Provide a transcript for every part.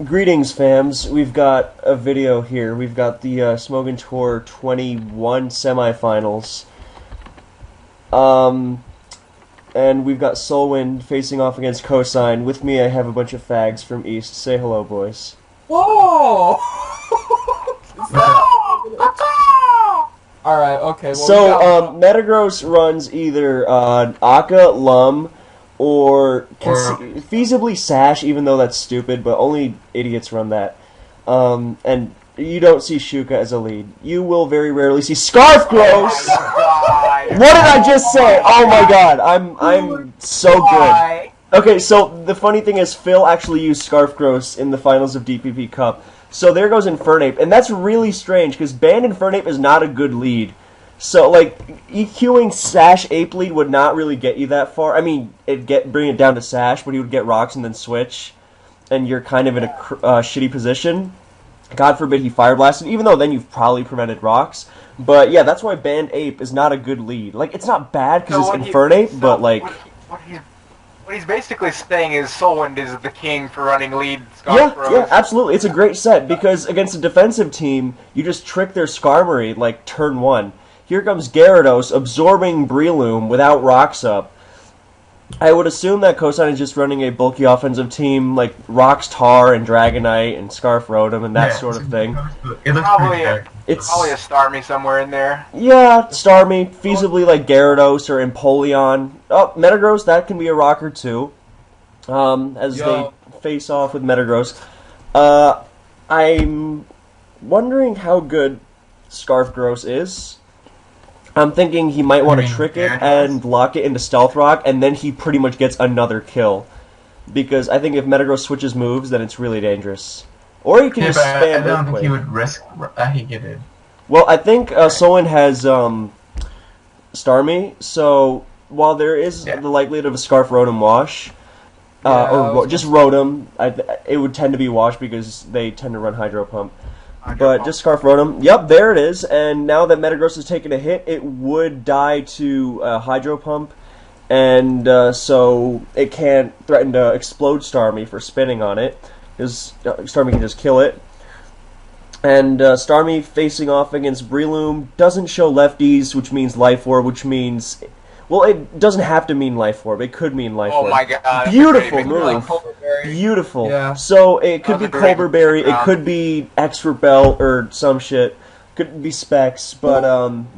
Greetings, fams. We've got a video here. We've got the Smogon Tour 21 semifinals. And we've got SoulWind facing off against Cosine. With me, I have a bunch of fags from East. Say hello, boys. Whoa! Alright, okay. Well, So, Metagross runs either Akka, Lum, or feasibly Sash, even though that's stupid, but only idiots run that. And you don't see Shuka as a lead. You will very rarely see Scarf Gross! What did I just say? Oh my god, I'm so good. Okay, so the funny thing is Phil actually used Scarf Gross in the finals of DPP Cup. So there goes Infernape, and that's really strange, because banned Infernape is not a good lead. So, like, EQing Sash Ape lead would not really get you that far. I mean, bring it down to Sash, but he would get rocks and then switch, and you're kind of in a shitty position. God forbid he Fire Blasted, even though then you've probably prevented rocks. But, yeah, that's why banned Ape is not a good lead. Like, it's not bad because it's Infernape, but, like... What he's basically saying is SoulWind is the king for running lead Scarf Yeah, absolutely. It's a great set, because against a defensive team, you just trick their Skarmory, like, turn 1. Here comes Gyarados, absorbing Breloom without rocks up. I would assume that Cosine is just running a bulky offensive team, like Rocks Tar and Dragonite and Scarf Rotom and that sort of thing. It's probably a Starmie somewhere in there. Yeah, Starmie, feasibly like Gyarados or Empoleon. Oh, Metagross, that can be a rocker too. As they face off with Metagross. I'm wondering how good Scarf Gross is. I'm thinking he might want to trick it and lock it into Stealth Rock, and then he pretty much gets another kill. Because I think if Metagross switches moves, then it's really dangerous. Or you can just spam I don't think he would risk he get it. Well, I think SoulWind has Starmie, so while there is the likelihood of a Scarf Rotom wash, or just Rotom, it would tend to be wash because they tend to run Hydro Pump. But just Scarf Rotom. Yep, there it is. And now that Metagross has taken a hit, it would die to Hydro Pump. And so it can't threaten to explode Starmie for spinning on it. Because Starmie can just kill it. And Starmie facing off against Breloom doesn't show lefties, which means Life Orb, which means... Well, it doesn't have to mean Life Orb. It could mean Life Orb. Oh my god. Beautiful move. Beautiful. Yeah. So it could be Colbur Berry, it could be X-Rebel or some shit. Could be Specs, but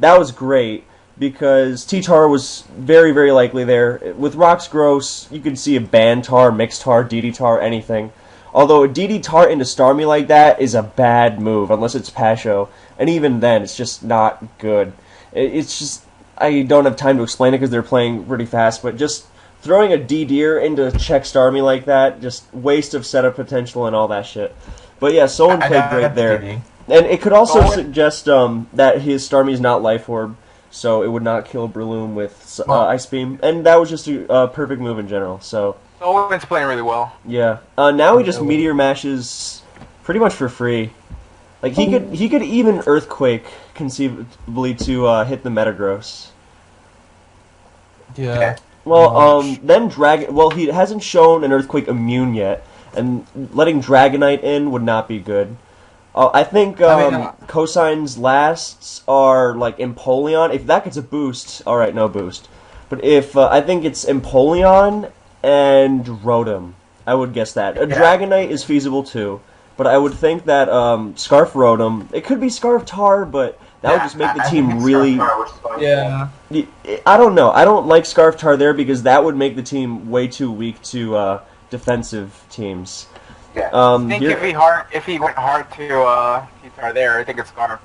that was great because T-Tar was very, very likely there. With Rocks Gross, you could see a Bantar, Mixtar, DD-Tar, anything. Although a DD-Tar into Starmie like that is a bad move, unless it's Pasho. And even then, it's just not good. It's just... I don't have time to explain it because they're playing really fast, but just throwing a D-Deer into check Starmie like that, just waste of setup potential and all that shit. But yeah, SoulWind played great there. And it could also suggest that his Starmie's not Life Orb, so it would not kill Breloom with Ice Beam. And that was just a perfect move in general. So SoulWind's playing really well. Yeah. Now he just Meteor Mashes pretty much for free. Like he could even Earthquake conceivably to hit the Metagross. Yeah. Well, then Dragon. Well, he hasn't shown an Earthquake immune yet, and letting Dragonite in would not be good. I think Cosine's lasts are like Empoleon. If that gets a boost, all right, no boost. But if I think it's Empoleon and Rotom, I would guess that a Dragonite is feasible too. But I would think that Scarf Rotom, it could be Scarf Tar, but that would just make the team really... Yeah. I don't know. I don't like Scarf Tar there because that would make the team way too weak to defensive teams. Yeah. I think if he went hard to T-Tar there, I think it's Scarf.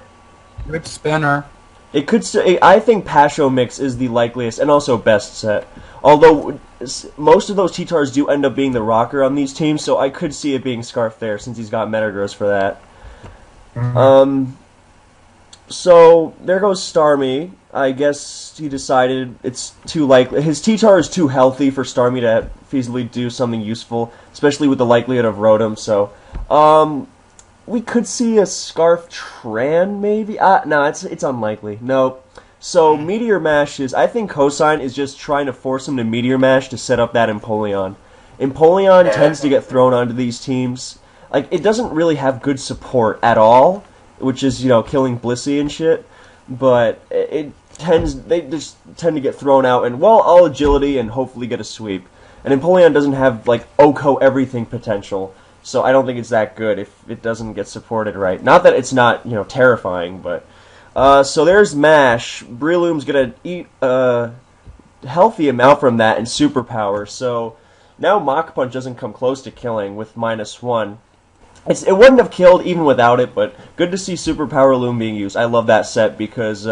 Good spinner. It could. I think Pasho Mix is the likeliest and also best set. Although most of those T-Tars do end up being the rocker on these teams, so I could see it being Scarf there since he's got Metagross for that. So there goes Starmie. I guess he decided it's too likely. His T-Tar is too healthy for Starmie to feasibly do something useful, especially with the likelihood of Rotom. So, we could see a Scarf Tran, maybe? No, it's unlikely. No. So, Meteor Mash is... I think Cosine is just trying to force him to Meteor Mash to set up that Empoleon. Empoleon tends to get thrown onto these teams. like, it doesn't really have good support at all, which is, killing Blissey and shit, but they just tend to get thrown out, and, well, all agility and hopefully get a sweep. And Empoleon doesn't have, like, Oko everything potential, so I don't think it's that good if it doesn't get supported right. Not that it's not, terrifying, but... so there's Mash. Breloom's gonna eat a healthy amount from that in Superpower, so now Mach Punch doesn't come close to killing with -1. It wouldn't have killed even without it, but good to see Superpower Loom being used. I love that set because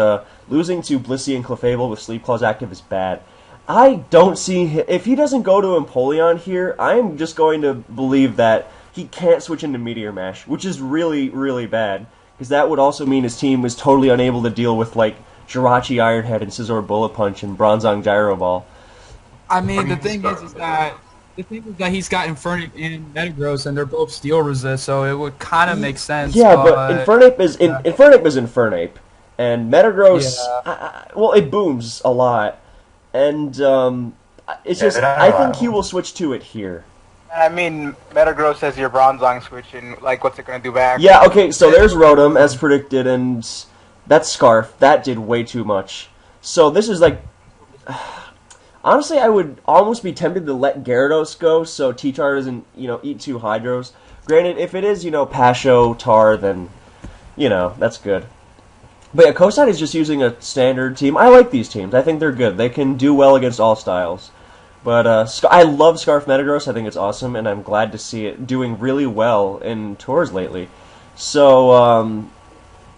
losing to Blissey and Clefable with Sleep Claws active is bad. I don't see... If he doesn't go to Empoleon here, I'm just going to believe that he can't switch into Meteor Mash, which is really, really bad. Because that would also mean his team was totally unable to deal with, like, Jirachi Ironhead and Scizor Bullet Punch and Bronzong Gyro Ball. I mean, the thing is that he's got Infernape and Metagross, and they're both Steel Resist, so it would kind of make sense. Yeah, but Infernape is Infernape, and Metagross, well, it booms a lot, and it's just I think he will switch to it here. I mean, Metagross has your Bronzong switch, and, like, what's it going to do back? Yeah, okay, so there's Rotom, as predicted, and that Scarf, that did way too much. So this is, like... Honestly, I would almost be tempted to let Gyarados go, so T-Tar doesn't, eat 2 Hydros. Granted, if it is, Pasho, Tar, then, that's good. But yeah, Cosine is just using a standard team. I like these teams. I think they're good. They can do well against all styles. But I love Scarf Metagross. I think it's awesome, and I'm glad to see it doing really well in tours lately. So,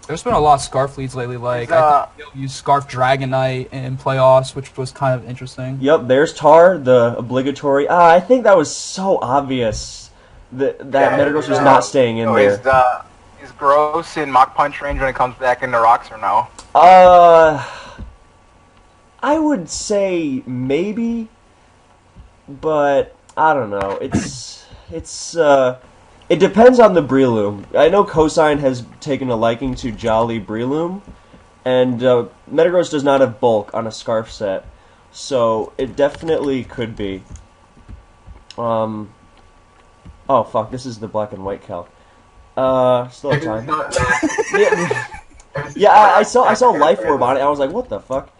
there's been a lot of Scarf leads lately. Like, I think they'll use Scarf Dragonite in playoffs, which was kind of interesting. Yep, there's Tar, the obligatory. I think that was so obvious that Metagross was not staying in there. Is Gross in Mach Punch range when it comes back into Rocks or no? I would say maybe, but I don't know. It depends on the Breloom. I know Cosine has taken a liking to Jolly Breloom, and Metagross does not have bulk on a Scarf set, so it definitely could be. Oh fuck, this is the black and white calc. Still have time. Yeah, I saw Life Orb on it, and I was like, what the fuck?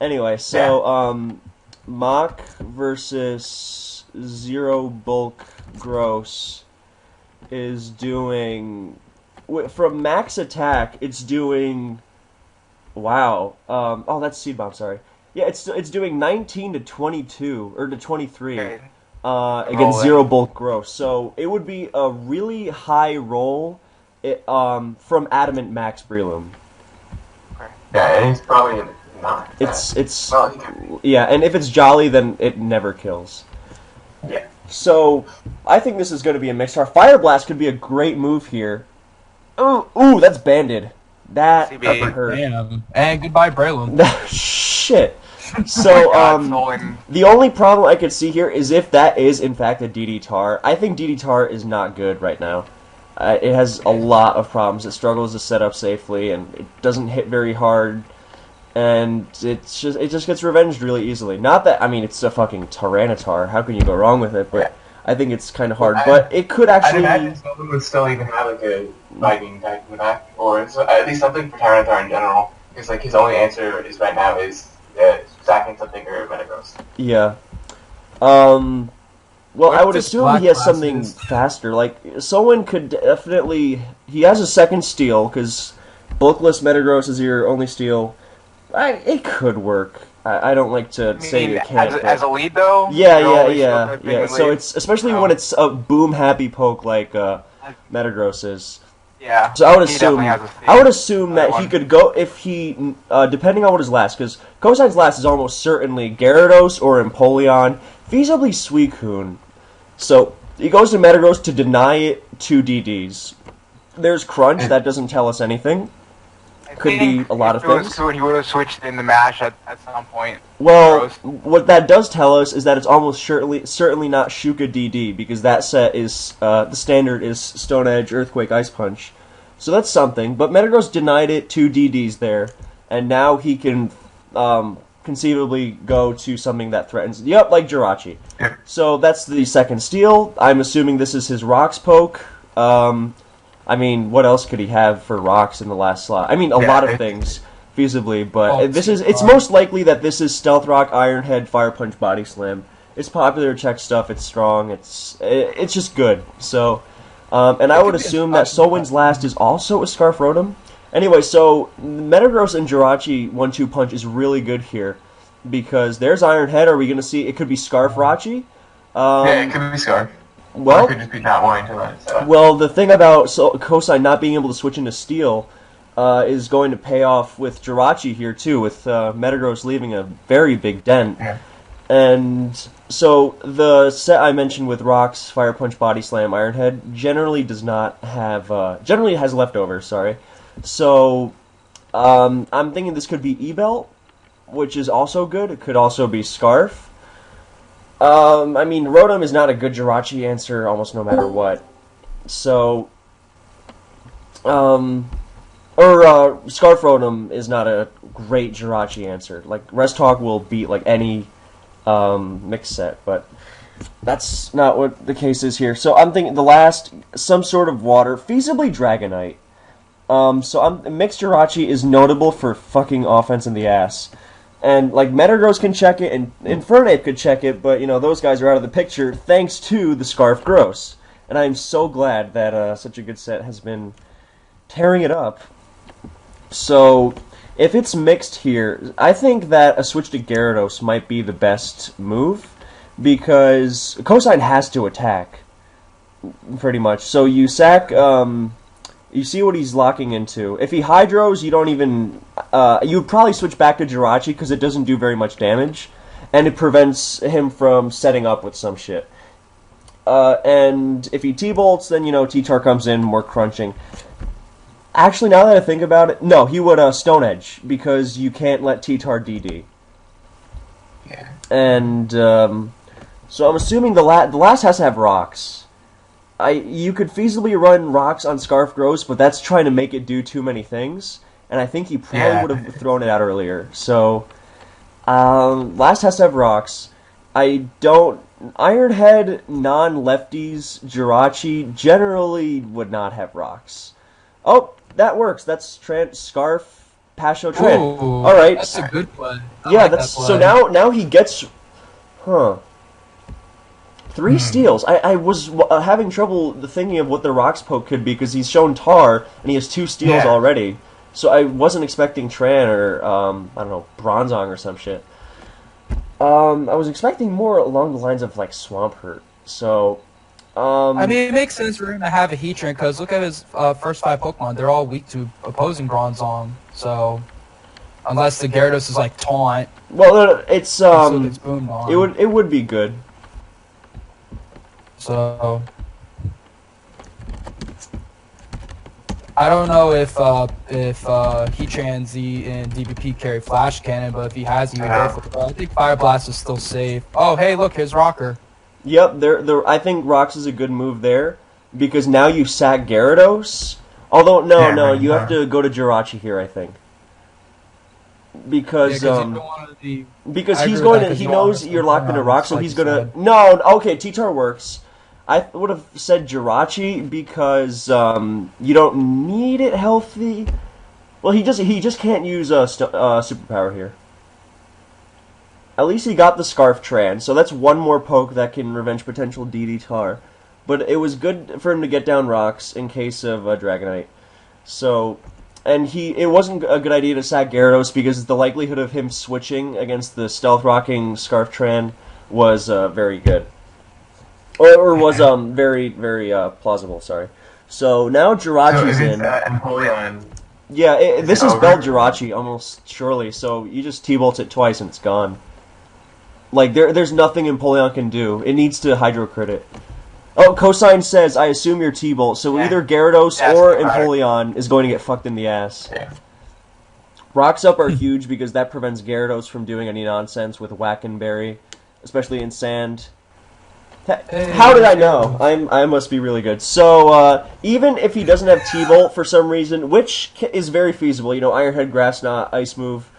Anyway, so, Mach versus Zero Bulk Gross is doing... From max attack, it's doing... Wow. Oh, that's Seed Bomb, sorry. Yeah, it's doing 19 to 22, or to 23, against Zero Bulk Gross. So, it would be a really high roll from Adamant Max Breloom. Yeah, and he's probably not. Yeah, and if it's Jolly, then it never kills. Yeah. So, I think this is going to be a Mixar. Fire Blast could be a great move here. Ooh, that's banded. That hurt. Damn. And goodbye, Breloom. Shit. So, the only problem I could see here is if that is, in fact, a DD Tar. I think DD Tar is not good right now. It has a lot of problems. It struggles to set up safely, and it doesn't hit very hard. And it just gets revenged really easily. Not that, I mean, it's a fucking Tyranitar. How can you go wrong with it? But I think it's kind of hard. But it could actually... I'd imagine someone would still even have like a Lightning type in the back, or at least something for Tyranitar in general. Because like his only answer is right now is stacking something or Metagross. Yeah. Well, I would assume he has something faster. Like, SoulWind could definitely... He has a second steal, because Bulkless Metagross is your only steal. It could work. I don't like to say it can't. As a lead, though? Yeah. So it's... Especially when it's a boom-happy poke like Metagross is. Yeah. So I would assume that he could go... If he... depending on what his last... Because Cosine's last is almost certainly Gyarados or Empoleon. Feasibly Suicune. So, he goes to Metagross to deny it 2 DDs. There's Crunch, that doesn't tell us anything. Could be a lot of things. He would have switched in the mash at some point. Well, what that does tell us is that it's almost certainly not Shuka DD, because that set is, the standard is Stone Edge, Earthquake, Ice Punch. So that's something, but Metagross denied it 2 DDs there, and now he can, conceivably go to something that threatens... Yep, like Jirachi. So that's the second steal. I'm assuming this is his Rocks poke. I mean, what else could he have for rocks in the last slot? I mean, a lot of things, feasibly, but it's most likely that this is Stealth Rock, Iron Head, Fire Punch, Body Slam. It's popular check stuff, it's strong, it's just good. So, and I would assume that SoulWind's last is also a Scarf Rotom. Anyway, so Metagross and Jirachi 1-2 punch is really good here, because there's Iron Head. Are we going to see, it could be Scarf Rachi? Yeah, it could be Scarf. Well, or it could just be not wanting to let it set up. Well, the thing about Cosine not being able to switch into Steel is going to pay off with Jirachi here, too, with Metagross leaving a very big dent. Yeah. And so the set I mentioned with Rocks, Fire Punch, Body Slam, Iron Head generally does not have, generally has leftovers, sorry. So I'm thinking this could be E-Belt, which is also good. It could also be Scarf. I mean, Rotom is not a good Jirachi answer almost no matter what. So, Scarf Rotom is not a great Jirachi answer. Like, Restalk will beat, like, any mix set, but that's not what the case is here. So I'm thinking the last, some sort of water, feasibly Dragonite. Mixed Jirachi is notable for fucking offense in the ass. And, like, Metagross can check it, and Infernape could check it, but, you know, those guys are out of the picture thanks to the Scarf Gross. And I'm so glad that such a good set has been tearing it up. So, if it's mixed here, I think that a switch to Gyarados might be the best move, because Cosine has to attack, pretty much. So you sack, you see what he's locking into. If he Hydros, you don't even... you would probably switch back to Jirachi because it doesn't do very much damage, and it prevents him from setting up with some shit. And if he T-Bolts, then, you know, T-Tar comes in, more crunching. Actually, now that I think about it, no, he would Stone Edge, because you can't let T-Tar DD. Yeah. And, so I'm assuming the last has to have Rocks. You could feasibly run Rocks on Scarf Gross, but that's trying to make it do too many things, and I think he probably would have thrown it out earlier. So, last has to have Rocks. Iron Head, non-lefties, Jirachi generally would not have Rocks. Oh, that works. That's Scarf, Pasho, Tran. Ooh, all right. That's a good play. Yeah, that's that play. So now he gets, 3 steals. I was having trouble thinking of what the Rocks poke could be, because he's shown Tar, and he has 2 steals already. So I wasn't expecting Tran or, I don't know, Bronzong or some shit. I was expecting more along the lines of, like, Swampert. So, I mean, it makes sense for him to have a Heatran, because look at his first 5 Pokemon. They're all weak to opposing Bronzong. So, unless the Gyarados is, like, Taunt. Well, it's, it would be good. So, I don't know if Heatran, Z, and DBP carry Flash Cannon, but if he has, he would go for it. I think Fire Blast is still safe. Oh, hey, look, here's Rocker. Yep, I think Rocks is a good move there, because now you sack Gyarados. Although, no, you have to go to Jirachi here, I think. Because he's going to, he knows you're locked into Rock, so he's going to... No, okay, T-Tar works. I would have said Jirachi because you don't need it healthy. Well, he just can't use superpower here. At least he got the Scarf Tran, so that's one more poke that can revenge potential DD Tar. But it was good for him to get down Rocks in case of Dragonite. So, and it wasn't a good idea to sack Gyarados because the likelihood of him switching against the Stealth Rocking Scarf Tran was very good. Or was very, very plausible, sorry. So now Jirachi's in. Empoleon. Yeah, this is Belt Jirachi, almost surely, so you just T-Bolt it twice and it's gone. Like, there's nothing Empoleon can do. It needs to Hydro Crit it. Oh, Cosine says, I assume you're T-Bolt, so either Gyarados or Empoleon is going to get fucked in the ass. Yeah. Rocks Up are huge because that prevents Gyarados from doing any nonsense with Whack and Berry, especially in Sand. How did I know? I must be really good. So, even if he doesn't have T-Bolt for some reason, which is very feasible, you know, Iron Head, Grass Knot, Ice Move,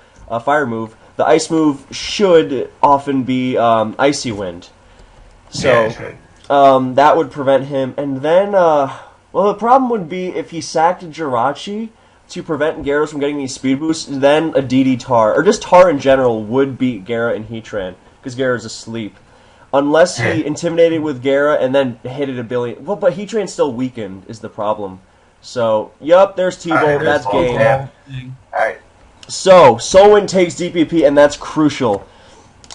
Fire Move, the Ice Move should often be Icy Wind. So, that would prevent him. And then, Well, the problem would be if he sacked Jirachi to prevent Gyarados from getting these speed boosts, then a DD Tar, or just Tar in general, would beat Gyara and Heatran, because Gyara's asleep. Unless he intimidated with Gyara and then hit it a billion. Well, but Heatran's still weakened, is the problem. So, yup, there's T-Bolt, that's game. Alright. So, SoulWind takes DPP, and that's crucial.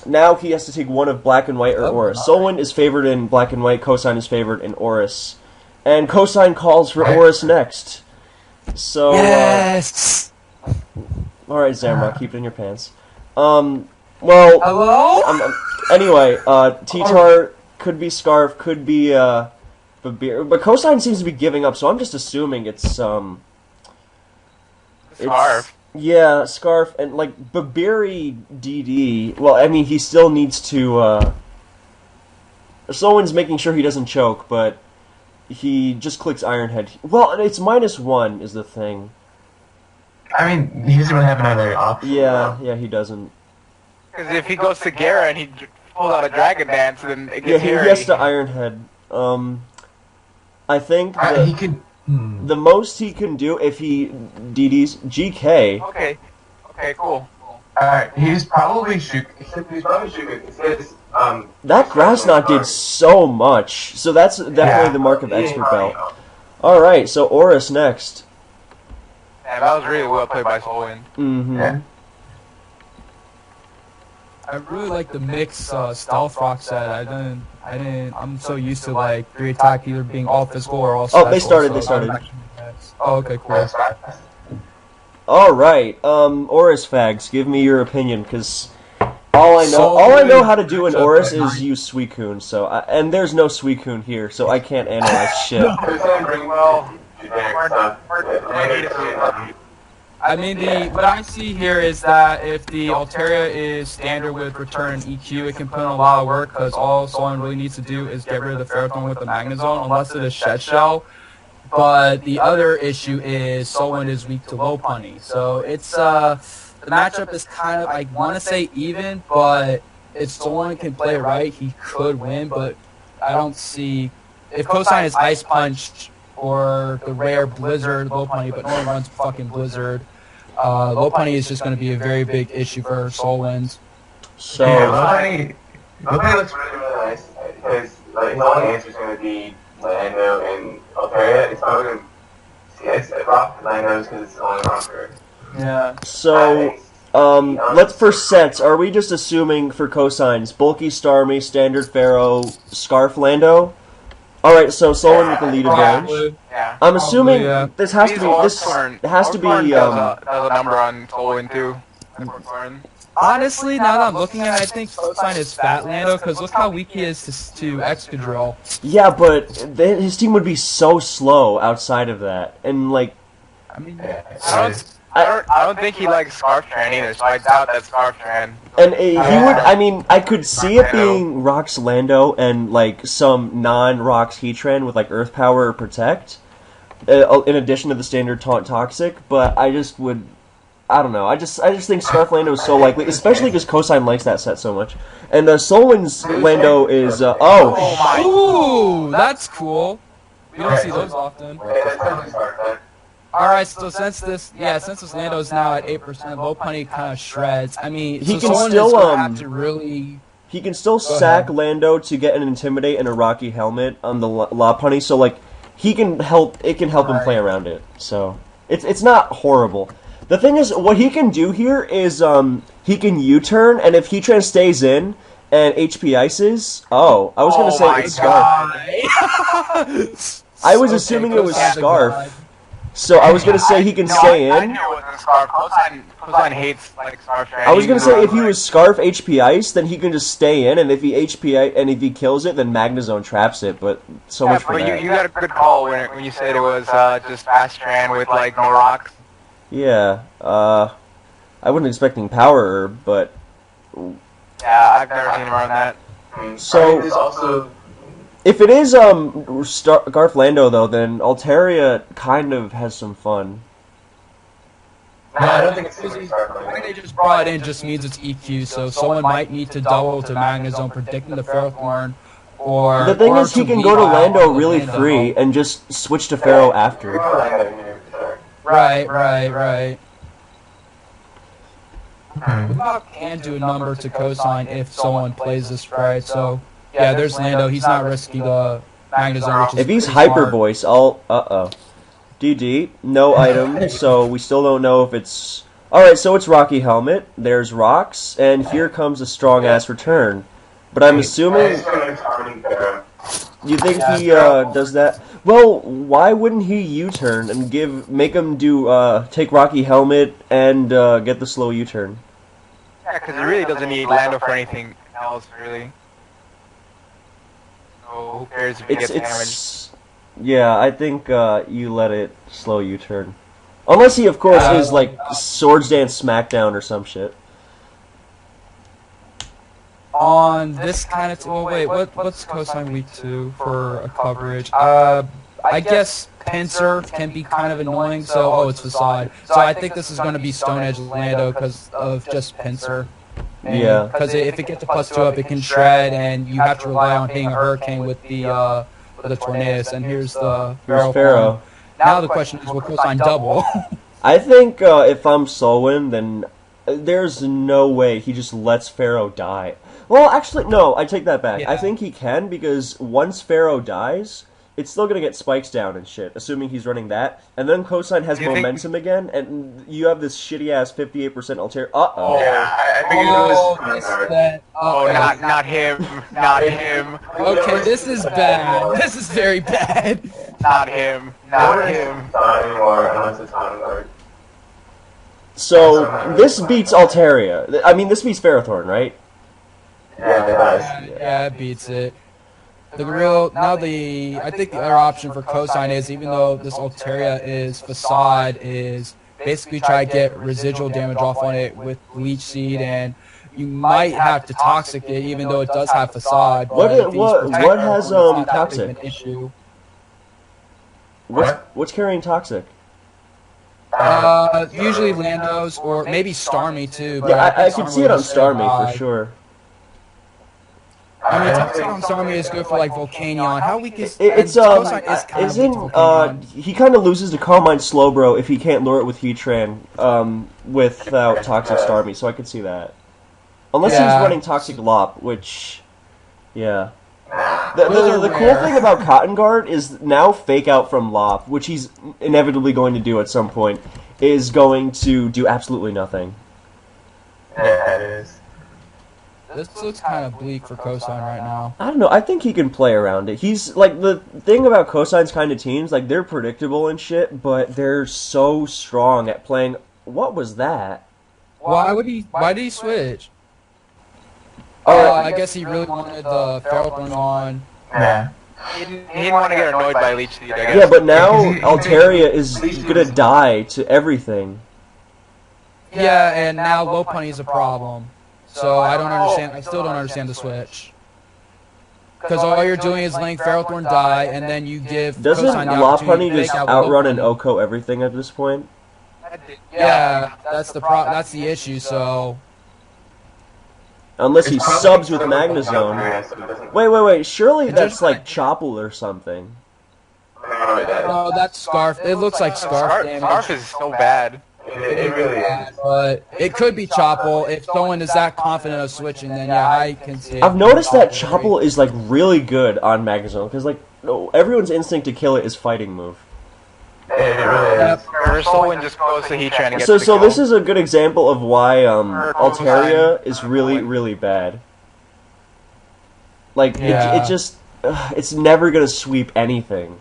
Now he has to take one of Black and White or Oris. SoulWind is favored in Black and White, Cosine is favored in Oris. And Cosine calls for Oris next. So, yes! Alright, Zamrock, keep it in your pants. Well... Hello? Anyway, T-Tar could be Scarf, could be, Babir, but Cosine seems to be giving up, so I'm just assuming it's, Scarf. Yeah, Scarf, and, like, Babiri DD, well, I mean, he still needs to, SoulWind's making sure he doesn't choke, but he just clicks Iron Head. Well, it's -1 is the thing. I mean, he doesn't really have another option. Yeah, he doesn't. Because if he goes to Gyara and he pulls out a Dragon Dance, then it Yeah, gets he hairy. has to Iron Head. I think He could... the most he can do if he DDs GK. Okay, cool. Alright, he's probably Shuka. That Grass Knot did so much, so that's definitely the mark of Expert Belt. Alright, so Oris next. Yeah, that was really well played by SoulWind. Mm-hmm. Yeah. I really like the mix Stealth Rock set. I'm so used to like 3 attack either being all physical or all special. Oh, they started. Oh, okay, cool. Alright, Oris Fags, give me your opinion, because all I know how to do in Oris is use Suicune, so and there's no Suicune here, so I can't analyze shit. I mean, what I see here is that if the Altaria is standard with return and EQ, it can put in a lot of work, because all SoulWind really needs to do is get rid of the Ferrothorn with the Magnezone, unless it is Shed Shell. But the other issue is SoulWind is weak to low punny, so it's the matchup is kind of, I want to say even, but if SoulWind can play it right, he could win. But I don't see if Cosine is Ice Punch or the rare Blizzard low punny, but no one runs fucking Blizzard. Low punny is just going to be a very big issue for SoulWind. So low punny looks really nice, because his only answer is going to be Lando and Altaria. It's probably going to... it's rock Lando's because it's the only rocker. Yeah. So, let's for sets, are we just assuming for cosines, Bulky Starmie, Standard Pharaoh, Scarf Lando? Alright, so SoulWind with the lead advantage. Yeah. I'm assuming this has to be, Orthorn does a number on SoulWind too. Honestly, now that I'm looking at it, I think Cosine is Fat Lando, because look how weak he is to Excadrill. Yeah, but his team would be so slow outside of that, and like... I mean, I don't think he likes Scarf Tran either, so I doubt that Scarf Tran. And he would, I mean, I could see it being Rocks Lando and like some non-Rocks Heatran with like Earth Power or Protect, in addition to the standard Taunt Toxic, but I just would... I don't know. I just think Scarf Lando is so likely, especially because Cosine likes that set so much. And SoulWind's Lando is Ooh, that's cool. We don't see those often. Alright, so since this Lando is now at 8%, low punny kind of shreds. I mean, he so can still have to really. He can still sack Lando to get an Intimidate and a Rocky Helmet on the La Punny, so like he can help. It can help him play around it. So it's not horrible. The thing is, what he can do here is he can U-turn, and if Heatran stays in and HP ices, I was gonna say it's Scarf. I was assuming it was Scarf. So I was gonna say he can stay in. I knew it wasn't Scarf. Cosine hates like Scarf Tran. I was gonna say if he was Scarf HP Ice, then he can just stay in, and if he if he kills it, then Magnezone traps it. But so much for that. You got a good call when you said it was just Fast Tran with like no rocks. Yeah, I wasn't expecting Power Herb, but... Yeah, I've never seen him run that. So, if it is Scarf Lando, though, then Altaria kind of has some fun. No, I don't think it's easy. The fact they just brought it in just means it's EQ, so someone might need to double to Magnezone, predicting the Ferrothorn, Or The thing or is, he can go to Lando really free and just switch to Pharaoh after. Right. Bob can do a number to cosine if someone plays this right. So yeah, there's Lando. He's not risky the Magnezone, which is If he's pretty Hyper smart. Voice, DD, no item, so we still don't know if it's... Alright, so it's Rocky Helmet, there's Rocks, and here comes a strong-ass return. But I'm assuming... You think he does that? Well, why wouldn't he U-turn and make him take Rocky Helmet and get the slow U-turn? Yeah, because he really doesn't need Lando for anything else, really. So who cares if he gets damaged? Yeah, I think you let it slow U-turn. Unless he, of course, is like Swords Dance Smackdown or some shit. On this kind of what's cosine week 2 for a coverage? I guess Pincer can be kind of annoying. So it's Facade. So I think this is going to be Stone Edge Lando because of just Pincer. Yeah. Because if it gets a +2 up, it can shred, and you have to rely on hitting a Hurricane with the Tornadus. And here's the Pharaoh. Now the question is, will cosine double? I think if I'm SoulWind, then there's no way he just lets Pharaoh die. Well, actually, no, I take that back. Yeah. I think he can, because once Pharaoh dies, it's still going to get spikes down and shit, assuming he's running that. And then cosine has momentum again, and you have this shitty-ass 58% Altair. Uh-oh. Yeah, I figured it was... Not him. Not him. Okay, this is bad. This is very bad. Not him. Not him. Not anymore, unless it's on. So, this beats Altaria. I mean, this beats Ferrothorn, right? Yeah, it does. Yeah, it beats it. I think the other option for cosine is, even though this Altaria is Facade, is basically try to get residual damage off on it with Leech Seed, and you might have to Toxic it, even though it does have Facade. What has Toxic? Issue. What's carrying Toxic? Usually Landos, or maybe Starmie too. But Yeah, I could see it on Starmie for sure. I mean, Toxic on Starmie is good for like Volcanion. How weak is it's cosine is kind of weak to Volcanion. He kind of loses to Calmine Slowbro if he can't lure it with Heatran without Toxic Starmie, so I could see that. Unless he's running Toxic Lop, which, yeah. The cool thing about Cotton Guard is now Fake Out from Lop, which he's inevitably going to do at some point, is going to do absolutely nothing. Yeah, it is. This looks kind of bleak for cosine right now. I don't know. I think he can play around it. He's like, the thing about cosine's kind of teams, like, they're predictable and shit, but they're so strong at playing. What was that? Why did he switch? I guess he really wanted the Ferrothorn on. Yeah. He didn't want to get annoyed by Leech Seed, I guess. Yeah, but now Altaria is gonna die to everything. Yeah, and now Lopunny is a problem. So I don't understand. I still don't understand the switch. Because all you're doing is letting Ferrothorn die, and then you give Doesn't cosine the opportunity Lopunny to just take out outrun and Lopunny. Oko everything at this point? Yeah, that's the issue. So Unless he subs with Magnezone. Wait. Surely that's like Choppel or something. no, that's Scarf. It looks like Scarf damage. Scarf is so bad. It really is. But it could be Choppel. If someone is that confident of switching, then yeah, I can see it. I've noticed that Choppel is like really good on Magnezone, because like everyone's instinct to kill it is fighting move. It really is. Or SoulWind just goes to Heatran and gets So the kill. this is a good example of why Altaria is really bad. Like it just it's never gonna sweep anything,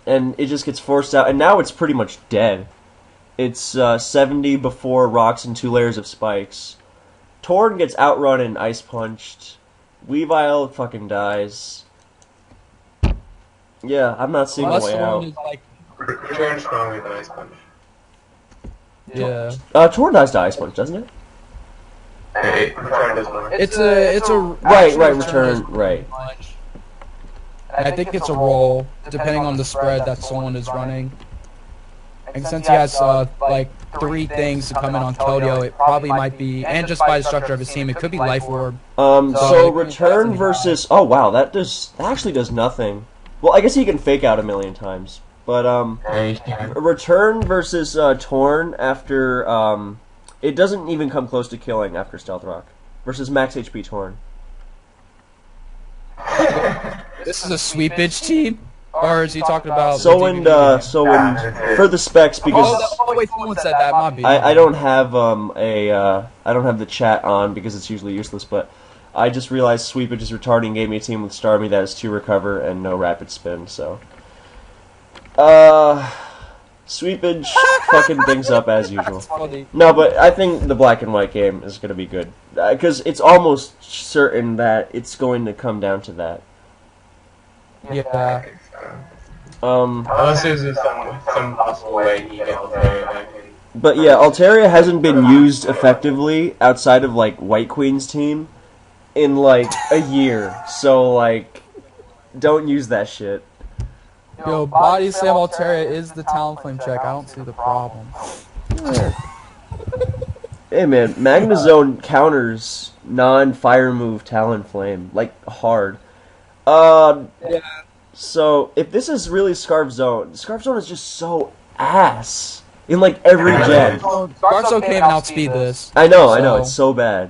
and it just gets forced out. And now it's pretty much dead. It's 70 before rocks and 2 layers of spikes. Torn gets outrun and ice punched. Weavile fucking dies. Yeah, I'm not seeing a way out. Return strong with an ice punch. Yeah. Torn dies to ice punch, doesn't it? Hey, return does more. It's a Right, return, right. I think it's a roll, depending on the spread that someone is running. And since he has like 3 things to come in on Keldeo, it probably might be, and just by the structure of his team, it could be Life Orb. So return versus that actually does nothing. Well, I guess he can fake out a million times, but return versus Torn after it doesn't even come close to killing after Stealth Rock versus max HP Torn. This is a sweepage team. Or is he talking about SoulWind for the specs because wait, someone said that. I don't have I don't have the chat on because it's usually useless, but I just realized Sweepage is retarding gave me a team with Starmie that has 2 recover and no rapid spin, so Sweepage fucking things up as usual. No, but I think the black and white game is going to be good because it's almost certain that it's going to come down to that. Yeah. Unless there's some possible way he can Altaria back in. But yeah, Altaria hasn't been used effectively outside of like White Queen's team in like a year. So like, don't use that shit. Yo, Body Slam Altaria is the Talonflame check. I don't see the problem. Hey man, Magnezone counters non-fire move Talonflame like hard. Yeah. So, if this is really Scarf Zone is just so ass in, like, every gen. Scarf Zone can't even outspeed this. I know, it's so bad.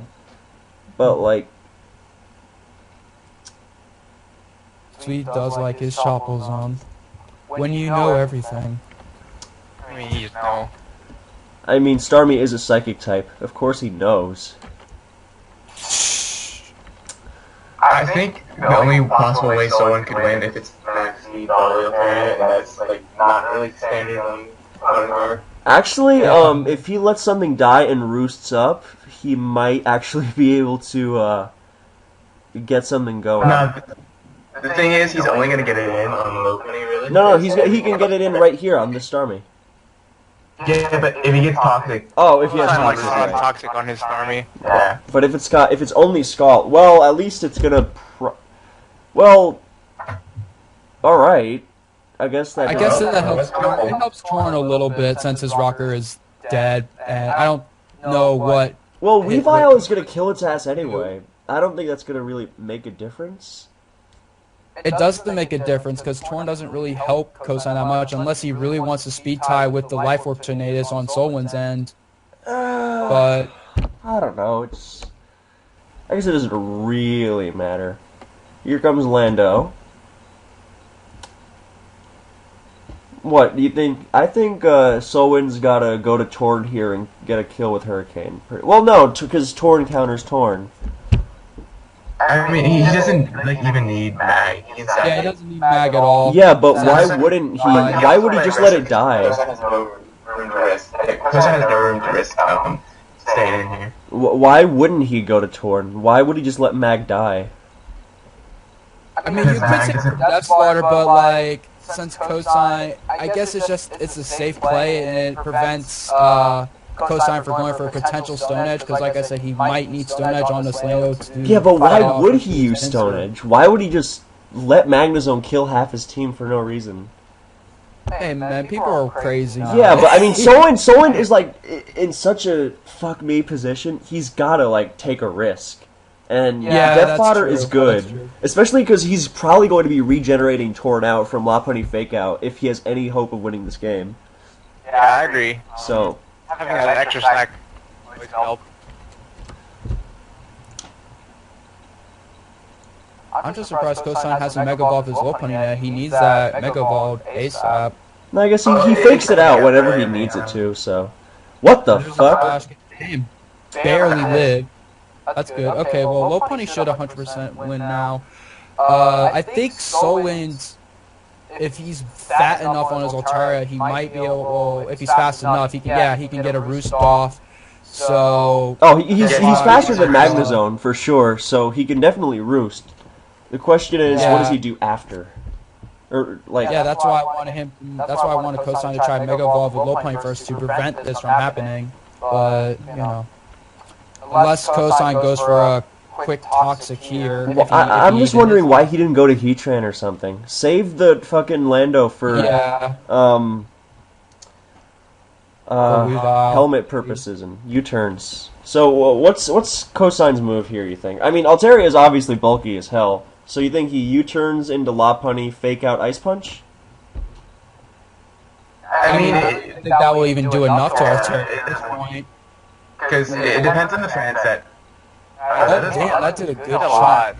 But, like... Sweet does like his Chopple Zone. When you know everything. I mean, you know. I mean, Starmie is a psychic type. Of course he knows. I think the only possible way someone could win if it's max speed volley Altaria, and that's like not really standard on Power. Actually, if he lets something die and roosts up, he might actually be able to get something going. No, the thing is, he's only gonna get it in on low penny, really. No, he can get it in right here on this Starmie. Yeah, but if he gets toxic. Oh, if he has Like toxic, right. toxic on his Starmie. Yeah. But if it's only Scald, well, at least it's gonna. Well, all right. I guess that helps. It helps Torn a little bit since his rocker is dead, and I don't know what. Well, Weavile is gonna kill its ass anyway. I don't think that's gonna really make a difference. It doesn't make a difference because Torn doesn't really help Cosine that much unless he really wants to speed tie with the Life Orb Tornadoes on SoulWind's end. But I don't know. I guess it doesn't really matter. Here comes Lando. What do you think? I think SoulWind's gotta go to Torn here and get a kill with Hurricane. Well, no, because Torn counters Torn. I mean, he doesn't even need mag. he doesn't need mag at all. Yeah, but why wouldn't he? Why would he just let it die? Cosine has no room to risk. Cosine has no room to risk staying in here. Why wouldn't he go to Torn? Why would he just let mag die? I mean, you could say Death Slaughter, but like since Cosine, I guess it's a safe play and it prevents Cosine for going for a potential Stone Edge because, like I said, he might need Stone Edge on this Lando to. Yeah, but why would he use Stone Edge? Why would he just let Magnezone kill half his team for no reason? Hey man, people are crazy. Yeah, but I mean, SoulWind is like in such a fuck me position. He's gotta like take a risk, and Death Fodder is good, especially because he's probably going to be regenerating Torn out from Lopunny Fake Out if he has any hope of winning this game. Yeah, I agree. So. Having an extra stack would help. I'm just surprised Cosine hasn't Mega Evolved his Lopunny yet. He needs that Mega Evolved ASAP. No, I guess he fakes it out whenever he needs it to, so. What the fuck? Damn, barely lived. That's good. Okay, well, Lopunny should 100% win now. I think SoulWind, if he's fat enough on his Altaria, he might be able. Well, if he's fast enough, he can get a roost off. So. Oh, he's faster than Magnezone for sure. So he can definitely roost. The question is, what does he do after? Or like. Yeah, that's why I wanted him. That's why I wanted Cosine to try Mega Evolve with Lopunny first to prevent this from happening. But you know, unless Cosine goes for a quick toxic here. Well, I'm just wondering why he didn't go to Heatran or something. Save the fucking Lando for helmet purposes and U-turns. So what's Cosine's move here, you think? I mean, Altaria is obviously bulky as hell, so you think he U-turns into Lopunny, fake out Ice Punch? I mean, I think that will even do enough to Altaria at this point. Because it depends on the fan set. Damn, that did a good shot.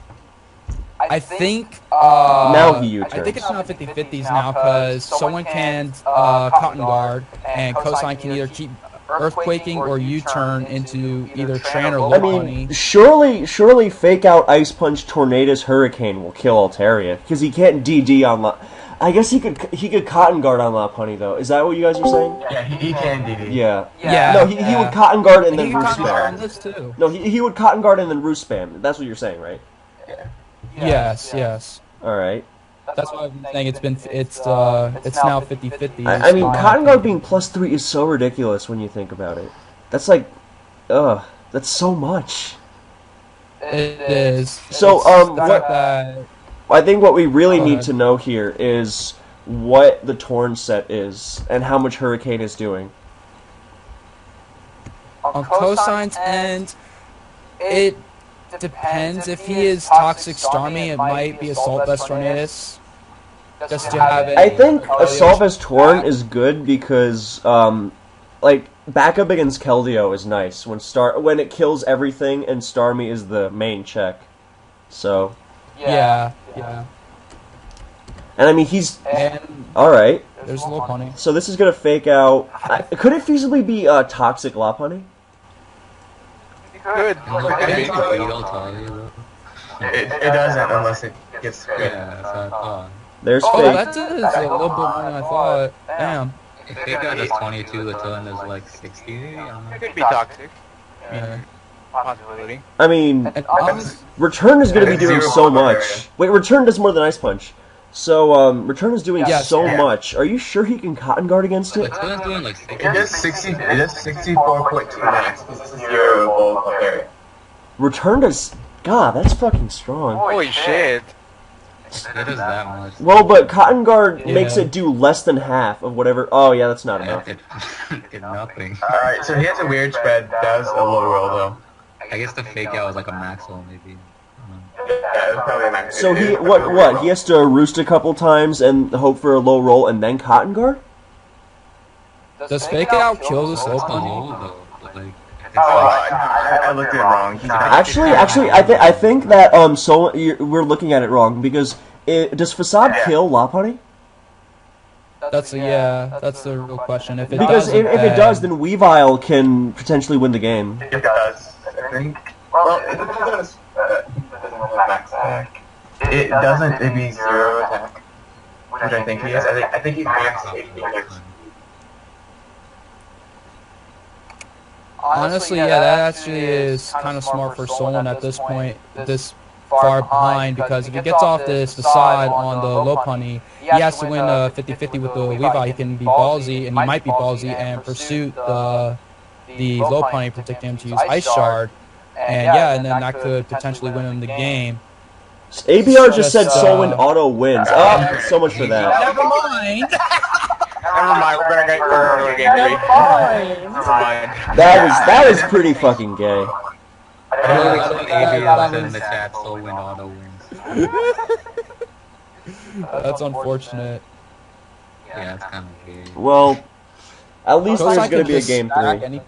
I think now he U-turns. I think it's not 50-50s now because someone can Cotton Guard and Cosine can either keep Earthquaking or U-turn into either Tran or Lopunny. Surely fake out Ice Punch Tornadus Hurricane will kill Altaria because he can't DD on I guess he could Cotton Guard on Lopunny though. Is that what you guys are saying? Yeah, he can DD. Yeah. No, he would Cotton Guard and then Roost Spam. Spam. No, he would Cotton Guard and then Roost Spam. That's what you're saying, right? Yeah. Yes. All right. That's why I'm saying it's now 50-50. I mean, Cotton Guard being +3 is so ridiculous when you think about it. That's like, that's so much. It is. So I think what we really need to know here is what the Torn set is and how much Hurricane is doing. On Cosine's end, it depends. If he is Toxic Starmie, it might be Assault Vest Tornadus. Just to have it. I think Assault Vest Torn is good because, like, backup against Keldeo is nice when it kills everything and Starmie is the main check. So. Yeah. And I mean, alright. There's Lopunny. So this is gonna fake out. Could it feasibly be Toxic Lopunny? Good. It doesn't unless it gets good. Yeah, There's fake. that is a little bit more than I thought. Damn. If fake out is 22, the turn is like 60. It could be toxic. Yeah. Possibility. I mean, Return is going to be doing so much. Wait, Return does more than Ice Punch. So, Return is doing so much. Are you sure he can Cotton Guard against it? Return's doing like 60. It does 64.2 max, because this is 0 full area. Return does... God, that's fucking strong. Holy shit. It is that much. Well, but Cotton Guard makes it do less than half of whatever... Oh, yeah, that's not enough. It nothing. Alright, so he has a weird spread. That was a low roll, though. I guess the fake out was like a max roll, maybe. Yeah, it was probably a max. So he... What? He has to roost a couple times and hope for a low roll and then Cotton Guard? Does fake out kill this Lopunny? Lopunny? I looked at it wrong. Actually, I think that we're looking at it wrong because does Facade kill Lopunny? That's the real question. If it because if it does, then Weavile can potentially win the game. It does, I think. Well, it depends on max attack. It doesn't. It'd be 0 attack, which I think he is. I think he's max 8. Honestly, yeah, that actually is kind of smart for SoulWind at this point, this far behind, because if he gets off this Facade on the Lopunny, he has to win 50-50 with the Weavile. He can be ballsy, and he might be ballsy, and pursue the Lopunny, predicting him to use Ice Shard, and then that could potentially win him the game. ABR just said SoulWind auto wins. Oh, so much for that. Never mind. Never mind, we're gonna get game 3. Never mind. That was pretty fucking gay. ABR said in the chat, SoulWind auto wins. That's unfortunate. Yeah, it's kind of gay. Well, at least there's gonna be a game 3.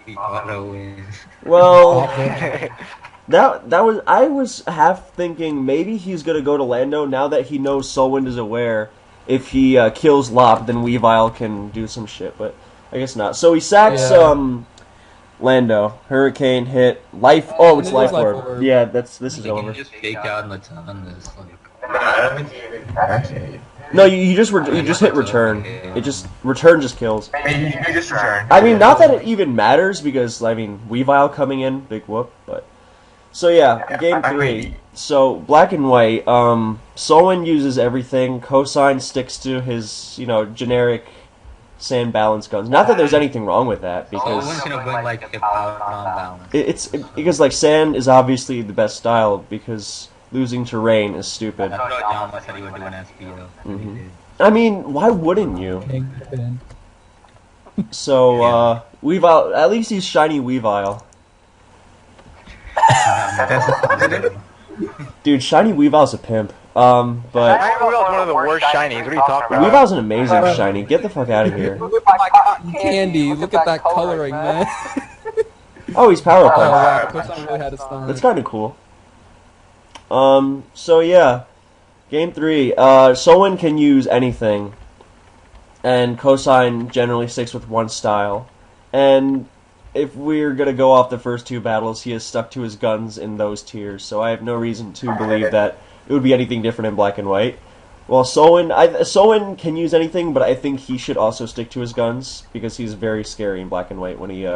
The auto wins. Well, I was half thinking maybe he's gonna go to Lando now that he knows SoulWind is aware. If he kills Lop, then Weavile can do some shit, but I guess not. So he sacks Lando. Hurricane hit. Life. Oh, it's Life Orb. Yeah, this is over. You can just fake out in the ton. This I don't think he actually. No, you just hit Return. Return just kills. You just return. I mean, not that it even matters because I mean Weavile coming in, big whoop, but. So yeah, game 3. So black and white. SoulWind uses everything. Cosine sticks to his, generic sand balance guns. Not that there's anything wrong with that because SoulWind can win like if out on balance. It's because like sand is obviously the best style because losing terrain is stupid. I thought Yama said he would do an SPO. I mean, why wouldn't you? So, Weavile, at least he's shiny Weavile. Dude, shiny Weavile's a pimp. But Shiny Weavile's one of the worst shinies. What are you talking about? Weavile's an amazing shiny. Get the fuck out of here. Look at my cotton candy. Look at that coloring, man. Oh, he's Power Oh, Punch. wow. Cosine really had a stun. That's kind of cool. So yeah. Game 3. SoulWind can use anything. And Cosine generally sticks with one style. And if we're going to go off the first 2 battles, he has stuck to his guns in those tiers. So I have no reason to believe that it would be anything different in black and white. Well, SoulWind can use anything, but I think he should also stick to his guns, because he's very scary in black and white when he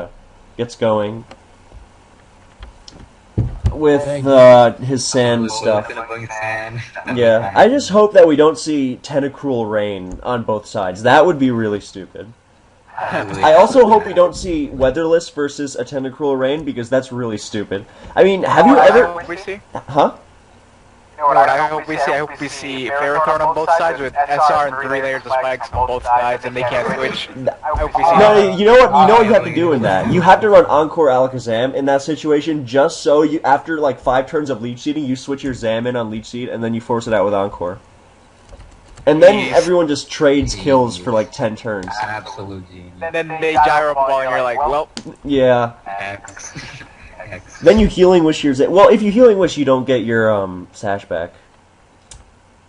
gets going with his sand stuff. Yeah, I just hope that we don't see Tentacruel Rain on both sides. That would be really stupid. I also hope we don't see Weatherless versus a Tentacruel Rain, because that's really stupid. I mean, have you ever... Huh? You know what I hope we see? I hope we see Ferrothorn on both sides with SR and 3 layers of spikes on both sides, and they can't switch. I hope we see No, you know what you have to do in that? You have to run Encore Alakazam in that situation, just so you, after like 5 turns of Leech Seeding, you switch your Zam in on Leech Seed, and then you force it out with Encore. And then everyone just trades kills for like 10 turns. Absolute genius. And then they gyro ball, and you're like, well... Yeah. X. Then you Healing Wish your Zam. Well, if you Healing Wish, you don't get your Sash back.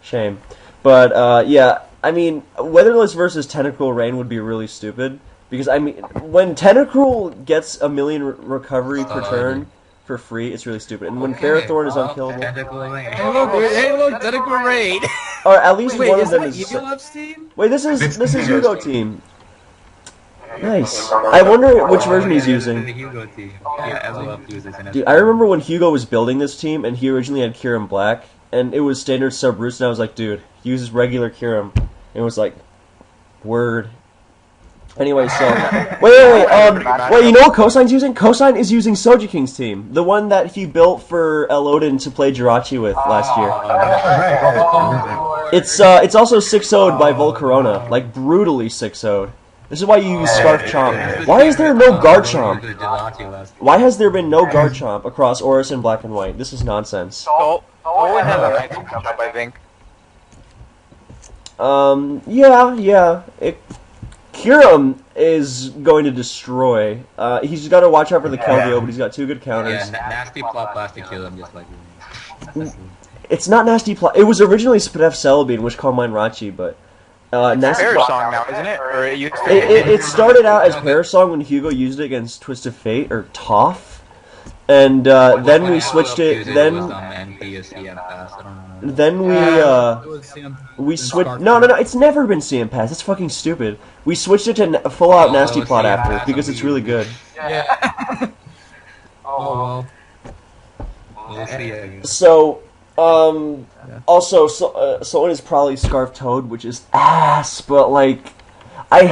Shame. But, yeah, I mean, Weatherless versus Tentacruel Rain would be really stupid. Because, I mean, when Tentacruel gets a million recovery per turn for free, it's really stupid. And when Ferrothorn is unkillable... Hey, look, dude. Hey, look, Tentacruel Raid. Or at least one of them is is... Eagleup's team? Wait, this is Hugo team. Nice. I wonder which version he's using. Dude, I remember when Hugo was building this team, and he originally had Kyurem Black, and it was standard sub roots, and I was like, dude, he uses regular Kyurem. And it was like, word. Anyway, so... Wait, you know what Cosine's using? Cosine is using Soja King's team. The one that he built for Elodin to play Jirachi with last year. It's also 6-0'd by Volcarona. Like, brutally 6-0'd. This is why you use Scarf Chomp. Why is there no Garchomp? Why has there been no Garchomp across Oris and Black and White? This is nonsense. SoulWind has a nice matchup, I think. Yeah. Kyurem is going to destroy. He's got to watch out for the Keldeo, but he's got 2 good counters. Yeah, Nasty Plot Blast to kill him just like... It's not Nasty Plot. It was originally Spidef Celebi, which called mine Rachi, but... Nasty Parasong now, isn't it? Or it used to be? It started out as Parasong when Hugo used it against Twist of Fate, or Toph. And then we switched it, we switched... No, it's never been CM Pass. It's fucking stupid. We switched it to full-out Nasty Plot after, because it's really good. Yeah. Oh, well. So... Also, SoulWind is probably Scarf Toad, which is ass, but, like, I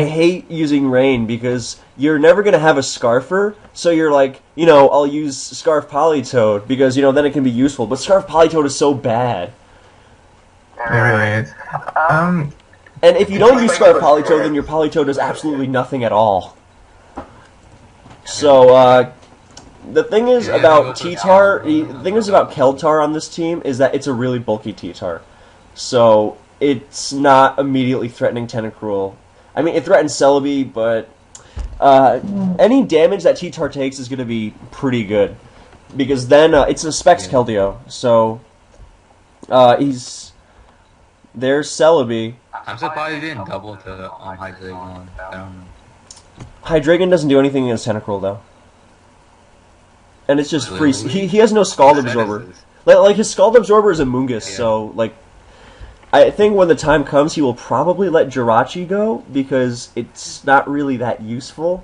hate using Rain, because you're never gonna have a Scarfer, so you're like, I'll use Scarf Polytoad, because, then it can be useful, but Scarf Polytoad is so bad. It really is. And if you don't use Scarf Polytoad, then your Polytoad does absolutely nothing at all. So, the thing is about T-Tar, the thing is about Keldtar on this team is that it's a really bulky T-Tar. So, it's not immediately threatening Tentacruel. I mean, it threatens Celebi, but any damage that T-Tar takes is going to be pretty good. Because then, it's a Specs Keldeo, so there's Celebi. I'm surprised he didn't double to Hydreigon. Hydreigon doesn't do anything against Tentacruel, though. And it's just free. He has no Scald Absorber. Like his Scald Absorber is a Moongus, so like I think when the time comes, he will probably let Jirachi go because it's not really that useful.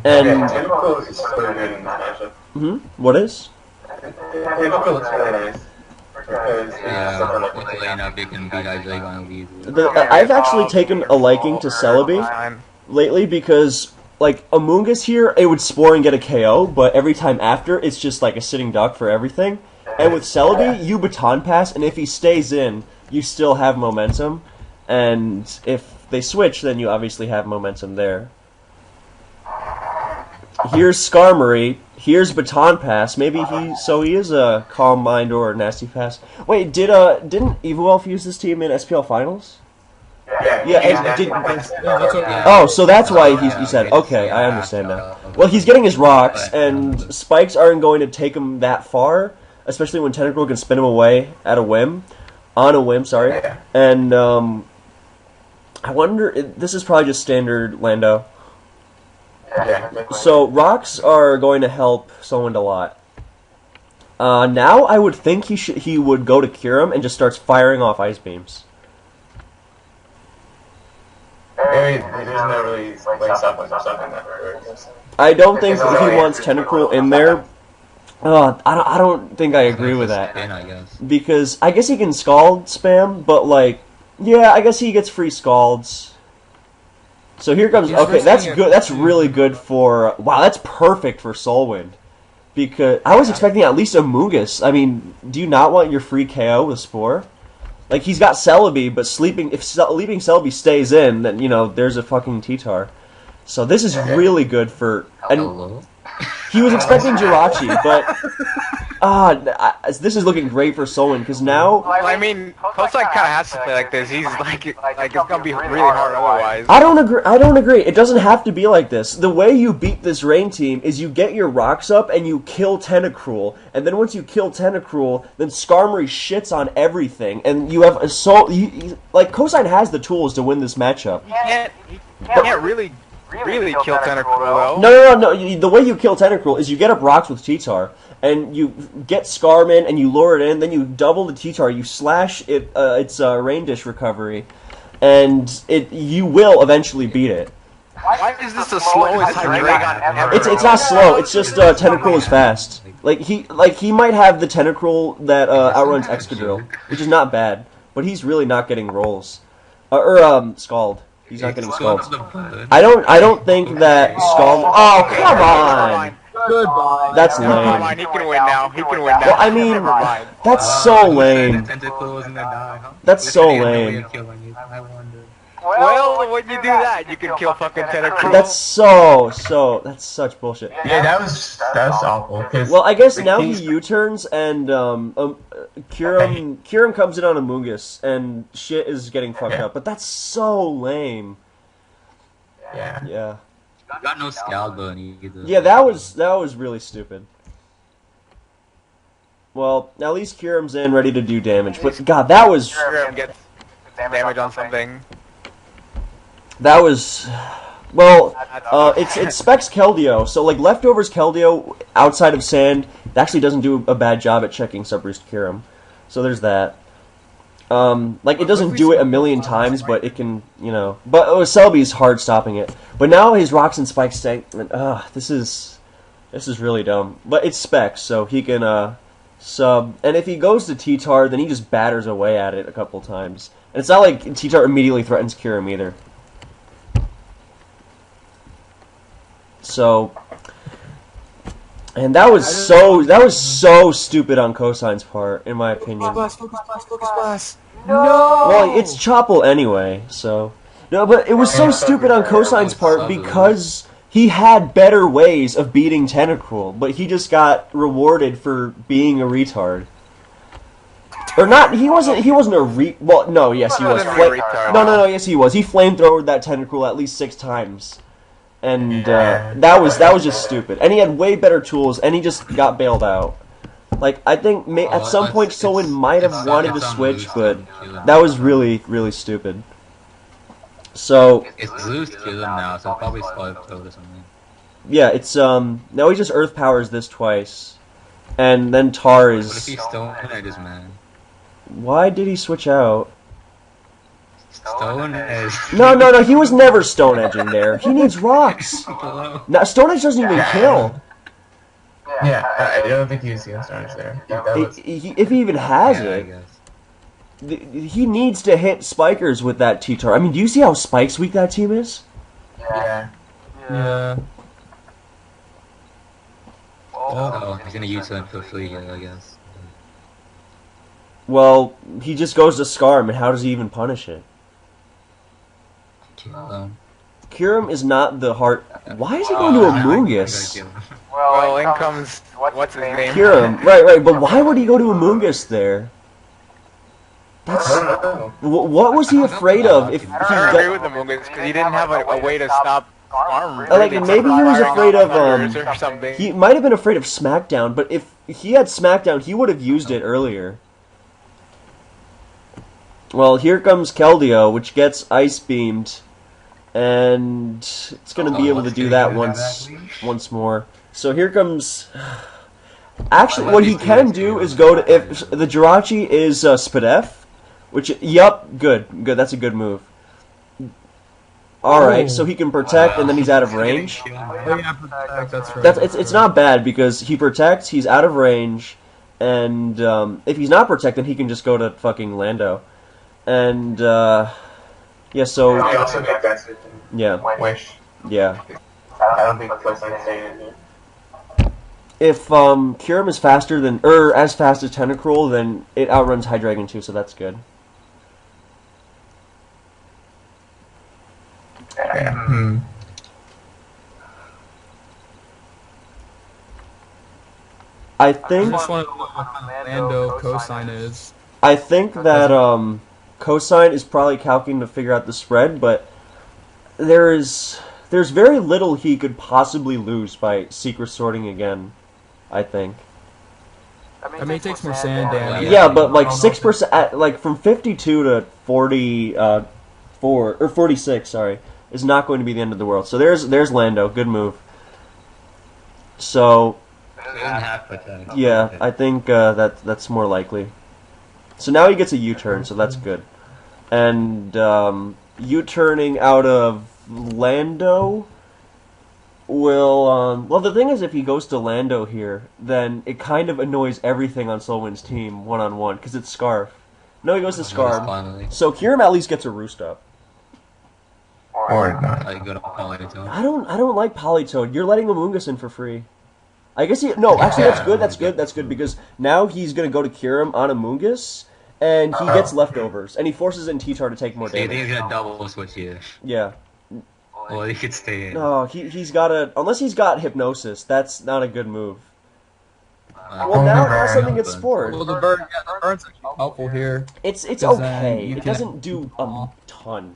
And Tentacruel is really good in that matchup. What is? Tentacruel is really nice. I've actually taken a liking to Celebi lately because. Like, Amoonguss here, it would Spore and get a KO, but every time after, it's just like a sitting duck for everything. And with Celebi, you Baton Pass, and if he stays in, you still have momentum. And if they switch, then you obviously have momentum there. Here's Skarmory. Here's Baton Pass. Maybe he is a Calm Mind or a Nasty Pass. Wait, didn't Evolve use this team in SPL Finals? Oh, so that's why he said, okay, I understand now. Well, he's getting his rocks, and spikes aren't going to take him that far, especially when Tentacruel can spin him away on a whim, sorry. And, I wonder, this is probably just standard Lando. So, rocks are going to help SoulWind a lot. Now I would think he would go to cure him and just starts firing off ice beams. There's no really stuff in that regard. I don't think he wants Tentacruel in there. I don't think I agree with that. Because I guess he can Scald spam, but like, yeah, I guess he gets free Scalds. So here comes, okay, that's good, that's really good for, wow, that's perfect for SoulWind. Because I was expecting at least a Moogus. I mean, do you not want your free KO with Spore? Like, he's got Celebi, but if leaving Celebi stays in, then, you know, there's a fucking T-Tar. So this is really good for... And he was expecting Jirachi, but... this is looking great for SoulWind, because now... Well, I mean, cosine kind of has to play like this. He's like it's going to be really hard otherwise. I don't agree. It doesn't have to be like this. The way you beat this Rain team is you get your rocks up and you kill Tentacruel. And then once you kill Tentacruel, then Skarmory shits on everything. And you have like, cosine has the tools to win this matchup. He can't really kill Tentacruel, though. No. The way you kill Tentacruel is you get up rocks with T-Tar, and you get Scarman, and you lure it in, then you double the T-Tar, you slash its Rain Dish recovery, and you will eventually beat it. Why is this the slowest Dragon ever? It's not slow, it's just Tentacruel is fast. Like he might have the Tentacruel that outruns Excadrill, which is not bad, but he's really not getting rolls. Scald. He's not getting Scald. I don't think that Scald... Oh, come on! Goodbye. That's lame. Never mind, he can win now. Well, I mean, that's so lame. That's so lame. Well, when you do that, you can kill fucking Tentacruel. That's such bullshit. Yeah, that was awful. Well, I guess now he U-turns and Kyurem comes in on a Mungus and shit is getting fucked up. But that's so lame. Yeah. Got no Scald burn either. Yeah, that was really stupid. Well, at least Kyurem's in, ready to do damage. But God, that was... Kyurem gets damage on something. That was... Well, it's Specs Keldeo, so like Leftovers Keldeo outside of Sand actually doesn't do a bad job at checking Subroost Kyurem. So there's that. Like it doesn't do it a million times, but it can, you know. But Celebi's hard stopping it. But now his Rocks and Spikes tank. This is really dumb. But it's Specs, so he can sub. And if he goes to T-Tar, then he just batters away at it a couple times. And it's not like T-Tar immediately threatens Kyurem either. So, and that was so stupid on Cosine's part, in my opinion. Focus blast. No! Well, it's Choppel anyway, so... No, but it was so stupid on Cosine's part because he had better ways of beating Tentacruel, but he just got rewarded for being a retard. Or not, he wasn't a well, no, yes, he was. No, yes, he was. He flamethrowered that Tentacruel at least 6 times. And that was just stupid. And he had way better tools, and he just got bailed out. Like, I think at some point SoulWind might have wanted to switch, but that was really, really stupid. So... It's Blue's kill him now, so probably Scarlet Toad or something. Yeah, it's, now he just Earth Powers this twice. And then Tar is... What if he's Stone Edge, man? Why did he switch out? Stone Edge. No, he was never Stone Edging there. He needs rocks. Now, Stone Edge doesn't even kill. Yeah, I don't think he was Stone Edge there. If he even has it. He needs to hit Spikers with that T-Tar. I mean, do you see how Spikes weak that team is? Yeah. Oh, he's gonna U-turn for free here, I guess. Well, he just goes to Scarm, and how does he even punish it? kill him. Kyurem is not the heart. Why is he going to I gotta Amoonguss? kill him. Well, in comes what's his name? Kyurem, right, but why would he go to Amoonguss there? That's I don't know. what was he afraid of? If he I don't agree got, with the Mungus because he didn't have a way to stop Arm. like maybe he was afraid of or something. he might have been afraid of Smackdown, but if he had Smackdown, he would have used it earlier. Well, here comes Keldeo, which gets ice beamed, and it's going to be able to do that once more. So here comes. Actually, what he can do is go to if the Jirachi is Spadef, which good. That's a good move. All right, so he can protect, and then he's out of range. Oh, yeah, protect, that's right. It's not bad because he protects, he's out of range, and if he's not protected, he can just go to fucking Lando. And yeah, so He also got aggressive. yeah, Wish. yeah. I don't think cosine staying in here. If Kyurem is faster than as fast as Tentacruel, then it outruns Hydreigon too, so that's good. Yeah. I I think just want to know what kind of Lando cosine is. I think that cosine is probably calculating to figure out the spread, but there's very little he could possibly lose by secret sorting again. I think. I mean, it takes more sand damage. Yeah, but like 6%, like from 52 to 44 or 46, sorry, is not going to be the end of the world. So there's Lando, good move. So He doesn't have protect. yeah, I think that's more likely. So now he gets a U-turn, so that's good. And U-turning out of Lando will well, the thing is, if he goes to Lando here, then it kind of annoys everything on SoulWind's team one-on-one because it's Scarf. No, he goes to Scarf. Finally. So Kyurem at least gets a roost up. Or not. I go to Politoad. I don't like Politoad. You're letting Amoonguss in for free. I guess that's good because now he's gonna go to Kyurem on Amoonguss and he gets leftovers and he forces in T-Tar to take more So you think damage. he's gonna double switch here? Yeah. Well, he could stay in. No, he's got unless he's got Hypnosis, that's not a good move. Well, Uh, now something gets spored. Well, the bird's actually helpful here. It's 'Cause, okay. you It can- doesn't do a ton.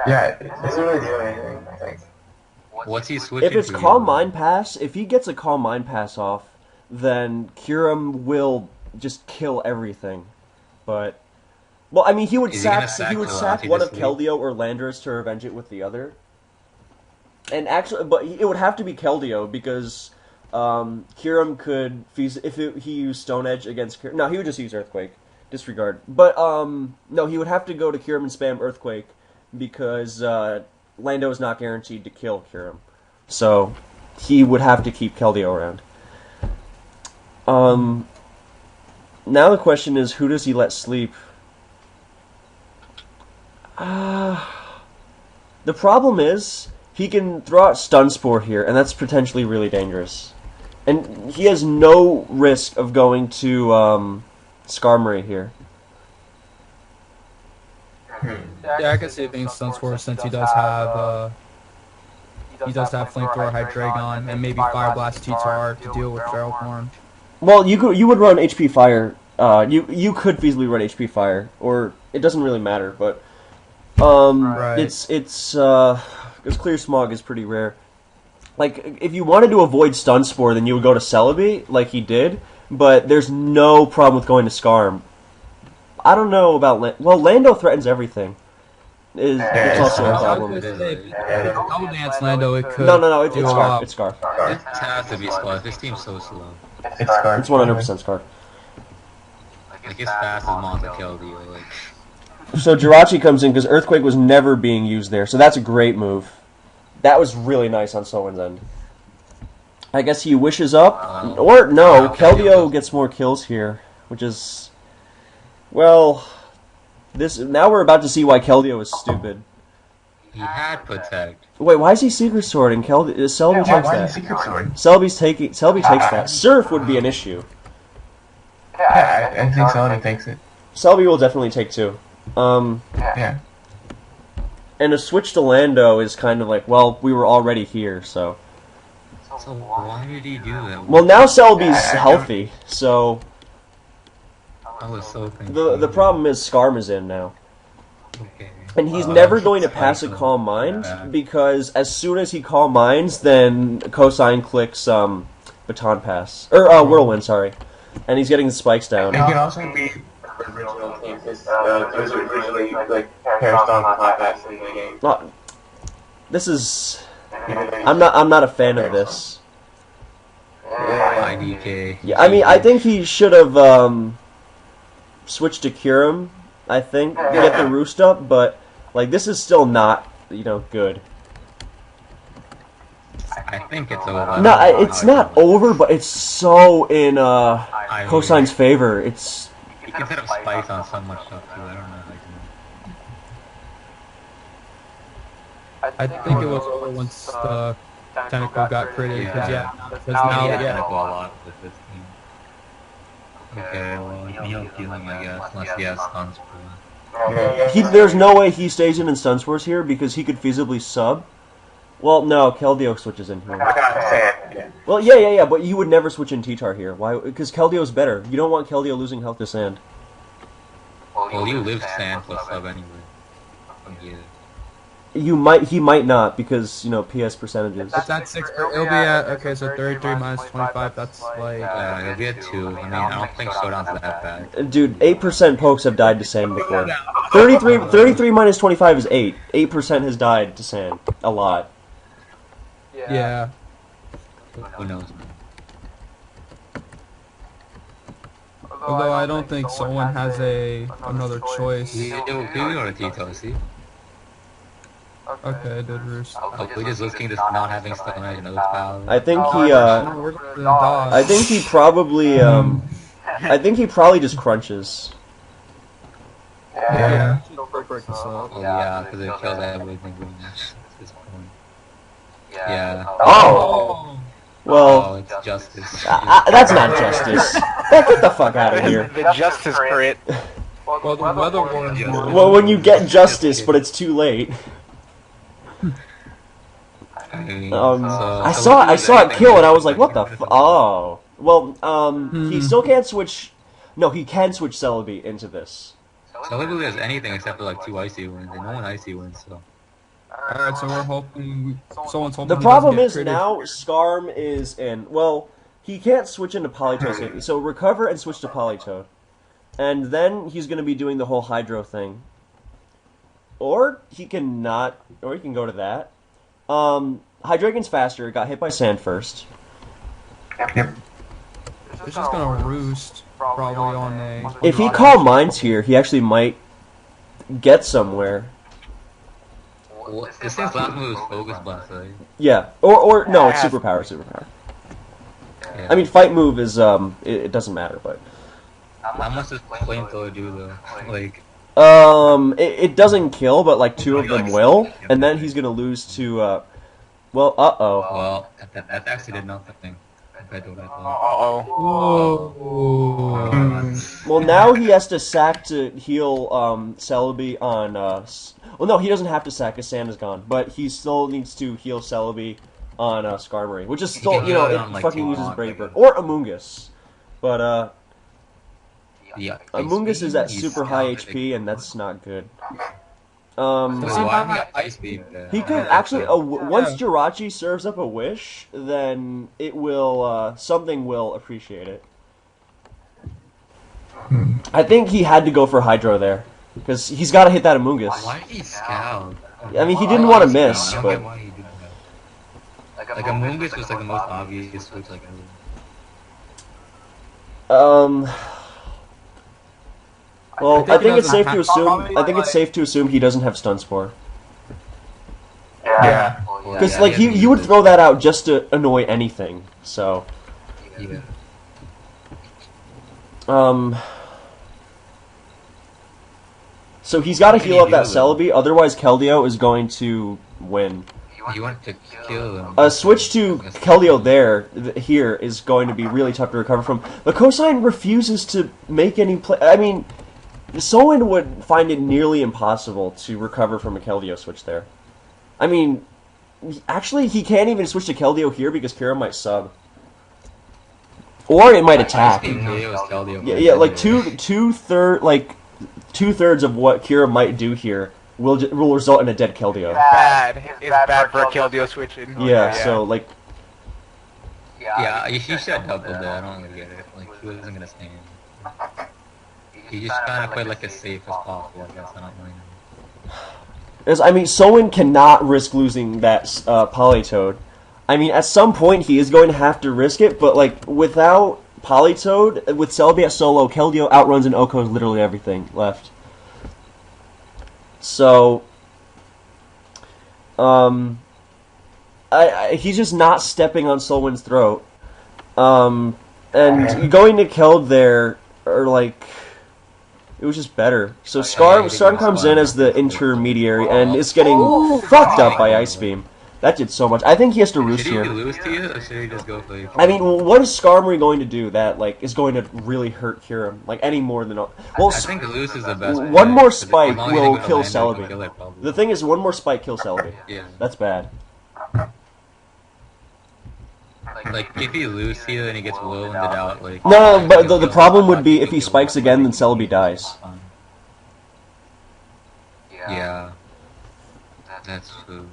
Yeah, it doesn't really do anything, I think. What's he switching If it's to? Calm Mind Pass, if he gets a Calm Mind Pass off, then Kyurem will just kill everything. But, well, I mean, he would Is he gonna sack sack one of Galactus Keldeo or Landorus to revenge it with the other. And actually, but it would have to be Keldeo because Kyurem could he used Stone Edge against Kyurem. No, he would just use Earthquake. Disregard. But no, he would have to go to Kyurem and spam Earthquake because Lando is not guaranteed to kill Kyurem. So he would have to keep Keldeo around. Now the question is, who does he let sleep? The problem is, he can throw out Stun Spore here, and that's potentially really dangerous. And he has no risk of going to Skarmory here. Yeah, I can see it being Stun Spore since he does have Flamethrower, Hydreigon, and maybe Fire Blast T-Tar to deal with Ferrothorn. Well, you would run HP Fire. You could feasibly run HP Fire, or it doesn't really matter. But Right. it's because Clear Smog is pretty rare. Like if you wanted to avoid Stun Spore, then you would go to Celebi, like he did. But there's no problem with going to Skarm. I don't know about Lando threatens everything. It's also a problem. If Double Dance Lando, it could. No, it's do a Scarf. lot. It's Scarf. It has to be Scarf. This team's so slow. It's Scarf. It's 100% Scarf. Like, it's fast as Monte Keldeo. Like, So Jirachi comes in because Earthquake was never being used there, so that's a great move. That was really nice on SoulWind's end. I guess he wishes up, or no, Keldeo gets more kills here, which is, well, now we're about to see why Keldeo is stupid. he had protect. Wait, why is he secret sorting? Selby takes that. Secret Sword? Selby takes that. Surf would be an issue. Yeah, I think Selby takes it. Selby will definitely take two. Yeah. And a switch to Lando is kind of like, well, we were already here, so... So why did he do that? Well, now Celebi's healthy, so... I was so confused. The problem is Skarm is in now. Okay. And he's never going to pass a Calm Mind, because as soon as he Calm Minds, then Cosine clicks Baton Pass. Or, Whirlwind, sorry. And he's getting the spikes down. It can also be original team, because those are usually, like, Parastorm and Hot Pass in the game. This is... I'm not a fan of this. IDK. Yeah, I mean, I think he should have switched to Kyurem, I think, to get the roost up, but, like, this is still not, you know, good. I think it's over. No, it's not over, but it's so in Cosine's favor. It's... You can set up spikes on so much stuff, too. I don't know. I think it was over once the tentacle got critted, because because now, tentacle a lot with this team. Okay, well, Neo healing, I guess, unless he has stuns for There's no way he stays in Stun Spores here, because he could feasibly sub. Well, no, Keldeo switches in here. Well, yeah, but you would never switch in T-Tar here. Why? Because Keldeo's better. You don't want Keldeo losing health to Sand. Well, you live Sand plus sub anyway. Yeah. He might not, because, you know, PS percentages. That's at 6, it'll be at, okay, so 33 minus 25, that's like... it'll be at 2, I mean, I don't think Showdown's that bad. Dude, 8% pokes have died to Sand before. 33 minus 25 is 8. 8% has died to Sand. A lot. Yeah. Who knows? Although I don't think SoulWind has another choice. We go to Tito, see? Okay, did Roost. Oh, we just looking to not having stun and other power. I think We're gonna dodge. I think he probably, I think he probably just crunches. Yeah. Oh yeah, because it kills everything pretty much at this point. Yeah. Oh! Well... Oh, it's justice. That's not justice. Get the fuck out of here. The justice crit. Well, the weather war is more... Well, when you get justice, but it's too late. I mean, I saw it kill, and I was like, what the f... Oh. Well, he still can't switch... No, he can switch Celebi into this. Celebi has anything except for like 2 icy wins, and no one icy wins, so... Alright, so we're hoping... Someone's hoping The problem is now Skarm is in... Well, he can't switch into Politoed, so recover and switch to Politoed. And then he's going to be doing the whole Hydro thing. Or he can not... Or he can go to that. Hydreigon's faster, got hit by Sand first. Yep. It's just gonna Roost, probably on a... If he Calm Minds here, he actually might get somewhere. Well, this thing's last move is Focus Blast, right? Yeah, or no, it's Superpower. Yeah. I mean, Fight move is, it doesn't matter, but... How much does Flamethrower do, though? Like... It doesn't kill, but like 2 of them will, and then he's gonna lose to, well, uh-oh. Well, that actually did nothing compared to what I thought. Whoa. Well, now he has to sack to heal, Celebi on, well, no, he doesn't have to sack, because Sand is gone, but he still needs to heal Celebi on, Skarmory, which is still, you know, it fucking uses Brave Bird. Or Amoonguss. But, Yeah, Amoonguss is at super high HP, and that's not good. He could actually, once Jirachi serves up a wish, then it will, something will appreciate it. I think he had to go for Hydro there, because he's got to hit that Amoonguss. Why did he scout? I mean, he didn't want to miss, I don't but... get why he did that. Like, Amoonguss was like the most obvious switch, like, ever. Well, I think it's safe to assume. I think it's safe to assume he doesn't have Stun Spore. Yeah. Because like you would throw that out just to annoy anything. So. Yeah. So he's got to heal up that Celebi, otherwise Keldeo is going to win. You want to kill him. A switch to Keldeo here is going to be really tough to recover from. But Cosine refuses to make any play. I mean, SoulWind would find it nearly impossible to recover from a Keldeo switch there. I mean, actually, he can't even switch to Keldeo here because Kira might sub. Or it might attack. Yeah, like two-thirds of what Kira might do here will result in a dead Keldeo. It's bad for a Keldeo switching. Yeah, so like. Yeah, he should double that. I don't really get it. Like he wasn't gonna stand. He just trying to play like as safe as possible. I guess I don't really know. I mean, SoulWind cannot risk losing that Politoed. I mean, at some point he is going to have to risk it, but like without Politoed, with Celebi at solo, Keldeo outruns and Oko's literally everything left. So, he's just not stepping on SoulWind's throat. And going to Keld there, or like, it was just better. So Scar comes in as the intermediary, and is getting fucked up by Ice Beam. That did so much. I think he has to roost here. Should he lose to you, or should he just go for you? I mean, what is Skarmory going to do that like is going to really hurt Kyurem? Like any more than well, I think Loose is the best. One more spike will kill Celebi. The thing is, one more spike kills Celebi. Yeah. That's bad. Like if he loses here and he gets wounded out, like no, but the problem would be if he spikes again, then Celebi dies. Yeah. That's true.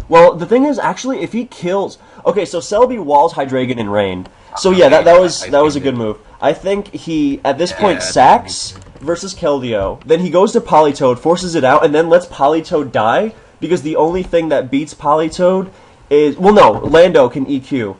Well, the thing is, actually, if he kills... Okay, so Celebi walls Hydreigon in Rain. So yeah, that was a good move. I think he, at this point, sacks versus Keldeo. Then he goes to Politoed, forces it out, and then lets Politoed die, because the only thing that beats Politoed is... Well, no, Lando can EQ,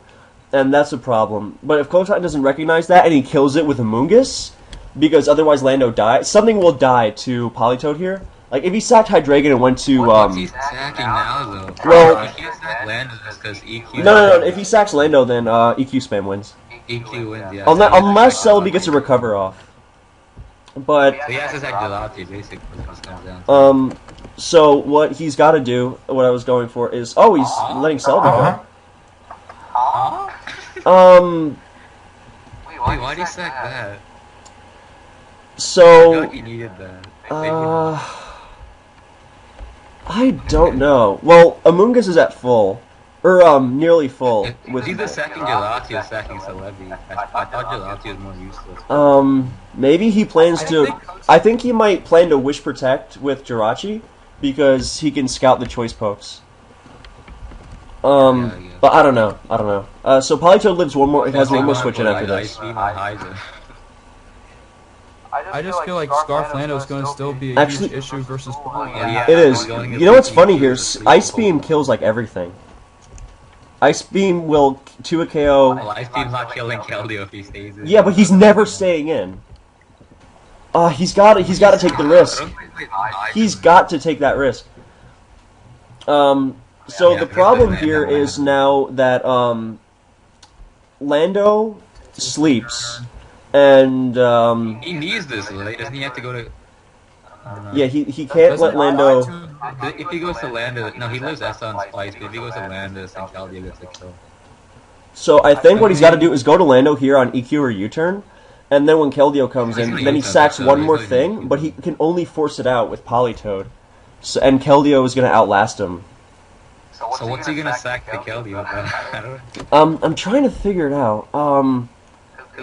and that's a problem. But if Clothine doesn't recognize that, and he kills it with Amoonguss, because otherwise Lando dies, something will die to Politoed here. Like, if he sacked Hydreigon and went to, What's he sacking now, though? Well... He can't sack Lando just because EQ... No, if he sacks Lando, then EQ spam wins. EQ wins, yeah. Unless Celebi gets a recover off. But... So he has to sack Gelati, basically, when this comes down. So, what he's got to do, what I was going for, is... Oh, he's letting Celebi go. Wait, why'd he sack that? So... I feel like he needed that. I don't know. Well, Amoonguss is at full. Or, nearly full. With either sacking Gelati or sacking Celebi. I thought Gelati was more useless. Maybe he plans to... I think he might plan to Wish Protect with Jirachi, because he can scout the choice pokes. Yeah. But I don't know. So Politoed lives one more... It has one more switch in after this. I just feel like Scarf Lando is going to still be a huge issue versus It is. You know what's funny here? Ice Beam kills like everything. Ice Beam will 2 KO. Well, Ice Beam's not killing Keldeo if he stays in. Yeah, but he's never staying in. He's got to take the risk. He's got to take that risk. So the problem here is now that Lando sleeps. And, he needs this, right? Doesn't he have to go to... Yeah, he can't let Lando... If he goes to Landis... No, he lives S on Spice, but if he goes to Landis, then Keldeo gets a kill. So I think what he's got to do is go to Lando here on EQ or U-turn, and then when Keldeo comes in, then he sacks one more thing, but he can only force it out with Politoed. So, and Keldeo is going to outlast him. So what's he going to sack to Keldeo? I'm trying to figure it out.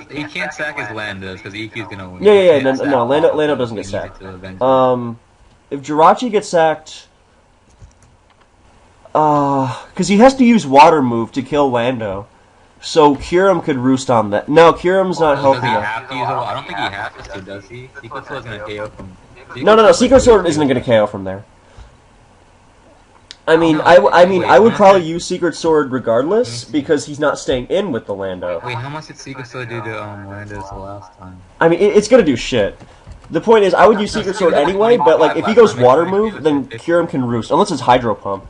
He can't sack his Landis because EQ's gonna win. Yeah. No, Lando doesn't get sacked. If Jirachi gets sacked, because he has to use Water Move to kill Lando, so Kyurem could roost on that. No, Kyurem's not healthy enough. I don't think he has to, does he? Secret Sword's gonna KO from. No. Secret Sword isn't gonna KO from there. I mean, I would probably use Secret Sword regardless because he's not staying in with the Lando. Wait, how much did Secret Sword do to Landis the last time? I mean, it's gonna do shit. The point is, I would use Secret Sword anyway, but like if he goes Water Move, then Kyurem can roost, unless it's Hydro Pump.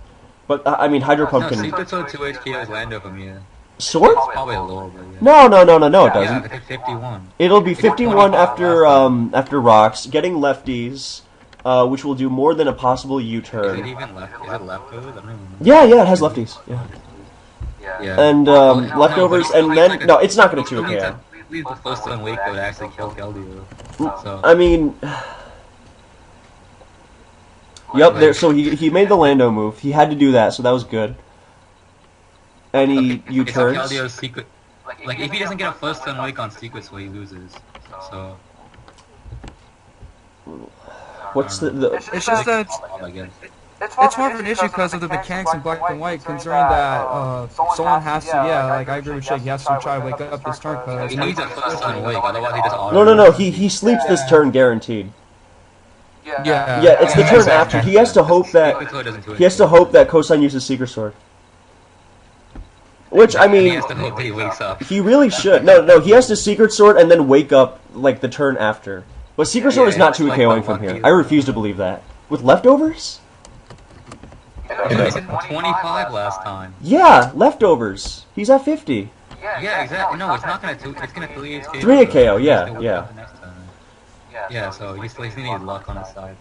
But I mean, Hydro Pump can. Secret Sword 2 HKOs Lando from here. Sword? Probably a little bit. Yeah. No, it doesn't. Yeah, 51. It'll be 51 after rocks, getting lefties. Which will do more than a possible U-turn. Is it even left? Is it leftovers? I don't even know. Yeah, it has lefties. Yeah. Yeah. And leftovers, and then no, it's not going to 2 KO. leave the first turn wake that would actually kill Keldeo. So I mean, yep. There. So he made the Lando move. He had to do that, so that was good. Any U-turns? Keldeo's secret, like if he doesn't get a first turn wake on secret, so he loses. So What's the? It's just that I guess. it's more of an issue because of the mechanics in black and white, considering that someone has to, like I agree with Shake, he has to try to wake up this turn because He needs a first turn wake, otherwise he just No. He sleeps this turn guaranteed. yeah, Yeah, it's the turn after. He has to hope that Cosine uses Secret Sword. Which I He mean, has to hope that he wakes up. he really should. No, he has to Secret Sword and then wake up like the turn after. But Secret Sword is not 2KOing from here. I refuse to believe that. With leftovers? He did 25 last time. Yeah, leftovers. He's at 50. Yeah, exactly. No, it's not gonna. It's gonna 3 3 KO, yeah. Yeah, so he still needs luck on his side.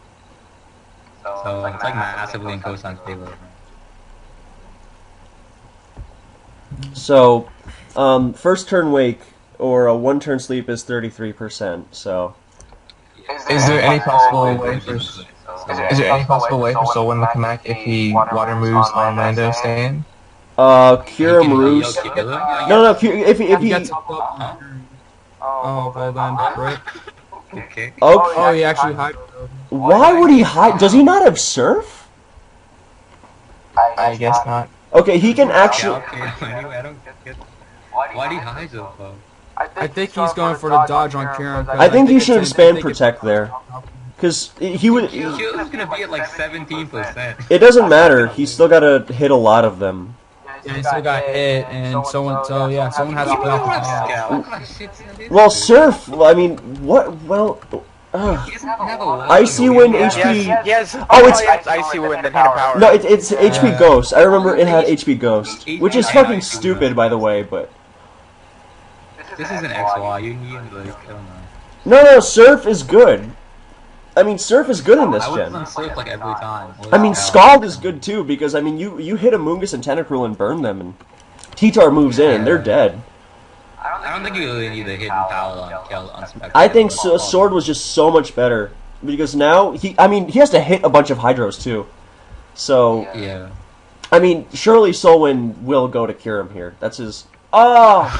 So it's like massively in Cosine's favor. So, first turn wake or a 1 turn sleep is 33%. So, Is there any possible way for SoulWind to come back if he water moves on Lando staying? Kira moves. No. If he gets up. Oh, well then, right? Okay. Oh, he actually hide. Why would he hide? Does he not have surf? I guess not. Okay, he can actually. Okay. Anyway, I don't get. Why do you hide so far? I think he's going for the dodge on Kieran. I think he should have spammed protect there, because he would. Q is gonna be at like 17%. It doesn't matter. He's still gotta hit a lot of them. Yeah, he still got hit, and someone has to play off the dodge. Well, surf. I mean, what? Well. He doesn't have a lot Icy of Wind weight. HP. Yes. Oh, it's Icy Wind and Hidden Power. No, it's HP Ghost. I remember it had HP Ghost, which is fucking stupid, by the way. But This is an XY. You need like I don't know. no, surf is good. I mean, surf is good in this I would gen. run surf like every time. I mean, Scald is good too because I mean, you hit Amoonguss and Tentacruel and burn them, and T-Tar moves in, and they're dead. I don't think you really need a hidden power on Kel on Spectre. I think Sword was just so much better because now he has to hit a bunch of Hydros too. So Yeah. I mean, surely SoulWind will go to cure him here. That's his. Oh,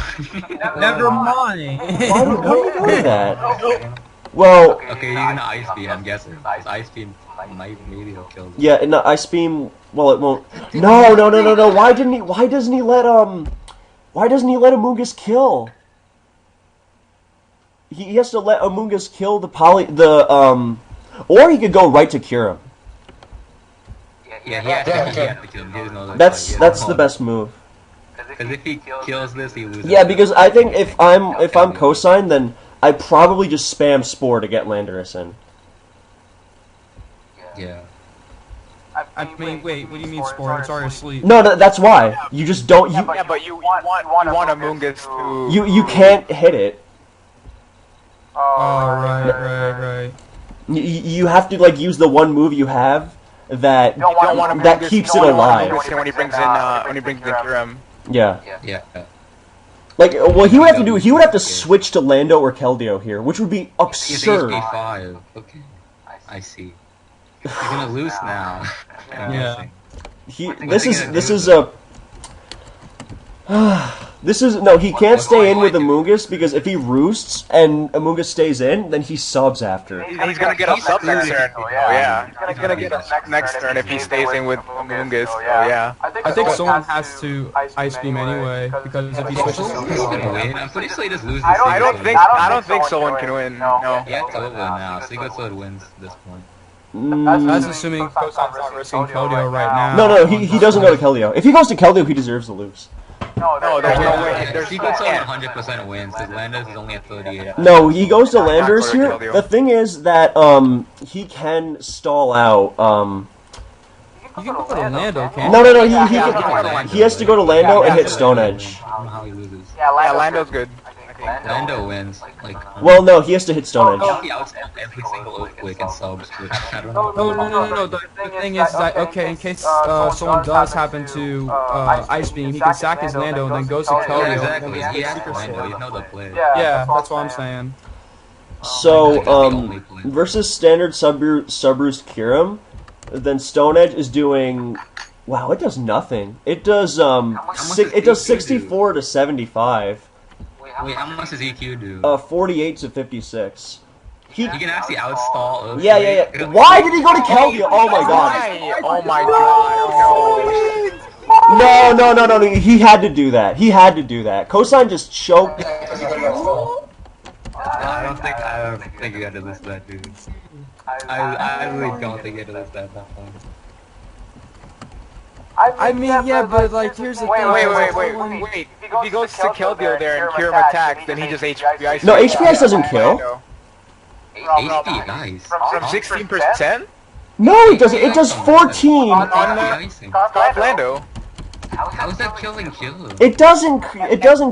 Never mind. why do you do that? Well, Okay, he's gonna Ice Beam, I'm guessing. His Ice Beam maybe he'll kill him. yeah, and Ice Beam. Well, it won't. No. Why doesn't he let Amoonguss kill? He has to let Amoonguss kill or he could go right to cure him. Yeah, he has to kill him. He doesn't know that That's fight. the best move. Because if he kills this, he loses. Yeah, because I think if I'm Cosine, then I probably just spam Spore to get Landorus in. Yeah. I mean, wait, what do you mean, Sport? It's already asleep. No, that's why. You just don't. Yeah, but you want Amoonguss to. You can't hit it. Oh, right. You have to like use the one move you have that You don't want that Amoonguss- keeps you it don't want alive. Amoonguss when he brings in Kiram. Yeah. Yeah. Like, well, he would have to switch to Lando or Keldeo here, which would be He's absurd. HP 5. Okay. I see. He's gonna lose now. I'm Yeah. guessing. He can't stay in with Amoonguss because if he roosts and Amoonguss stays in, then he subs after. He's gonna get a sub next turn. Oh yeah. He's gonna get a next turn if he stays in with Amoonguss. Oh yeah. I think someone has to Ice Beam anyway, because if he switches He's gonna win. I'm pretty sure he just loses. I don't think someone can win. No. Yeah, it's over now. Secret Sword wins at this point. That's assuming Cosine's not risking Keldeo right now. No, he doesn't go to Keldeo. If he goes to Keldeo, he deserves to lose. No, there's no way. There's Secret Sword 100% wins because Landis is only at 38. No, he goes to Landorus here. The thing is that he can stall out. You can go to Lando, can't No. He has to go to Lando and hit Stone Edge. I don't know how he loses. Yeah, Lando's good. Lando wins. Well, no, he has to hit Stone Edge. He outscored every single earthquake and subs, which I don't know. No. The thing is that, okay, in case someone does happen to Ice Beam, he can sack his Lando and then goes to Kelly. Yeah, exactly. He has Lando. He's no the play. Yeah, that's what I'm saying. So, versus standard Subroost Kirim, then Stone Edge is doing. Wow, it does nothing. It does it does 64 to 75. Wait, how much does EQ do? 48 to 56. He can actually outstall. Yeah. Why did he go to Kelvia? Oh my god. Oh my god. No. He had to do that. Cosine just choked. I don't think you gotta lose that, dude. I really don't think you gotta lose that at that point. I mean, yeah, but like, here's the thing. Wait. If he goes to kill deal there and Kirim attacks, then he just HPI. No, HPI doesn't kill. HPI? From 16%? No, it doesn't. It does 14. On Lando. How is that killing Kirim? It doesn't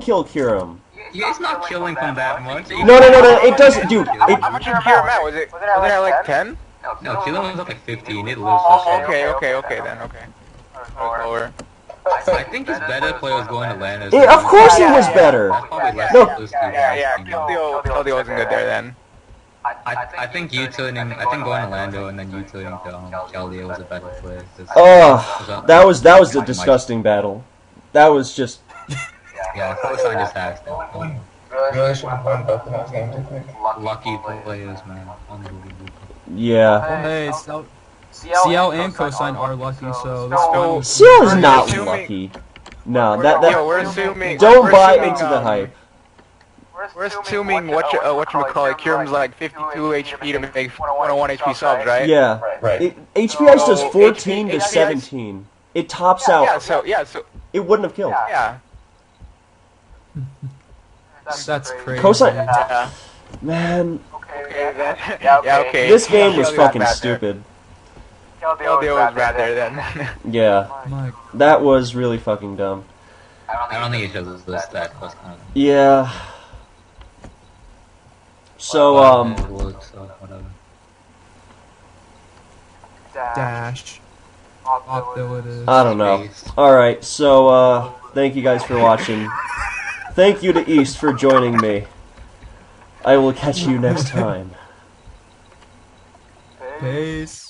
kill Kirim. Yeah, it's not killing from that much. No. It doesn't, dude. How much did Kirim at? Was it at like 10? No, Kirim was up like 15. It lives. Oh, okay then. Lower. I think his better play was going to Lando. Of course it was better. Yeah. Kill deal wasn't good there then. I think going to Lando and then U-turning to Kelly was a better play. Oh, that was a disgusting battle. That was just. Yeah, Cosine just has to. Really should have won both of those games, I think. Lucky players, man. Unbelievable. Yeah. Hey, CL and Cosine are lucky, so this one. CL is not lucky. No, we're assuming. Don't buy into the hype. We're assuming what you call it. Kirim's like 52 HP to make 101 HP subs, right? Yeah. Right. HPI does 14 to 17. It tops out. So it wouldn't have killed. Yeah. That's crazy. Cosine. Yeah. Man. Okay. This game was fucking stupid. Kill deal was bad there then. Yeah. That was really fucking dumb. I don't think it shows this that close. Yeah. So, whatever. Dash. Abilities. I don't know. Alright, so, thank you guys for watching. Thank you to East for joining me. I will catch you next time. Peace.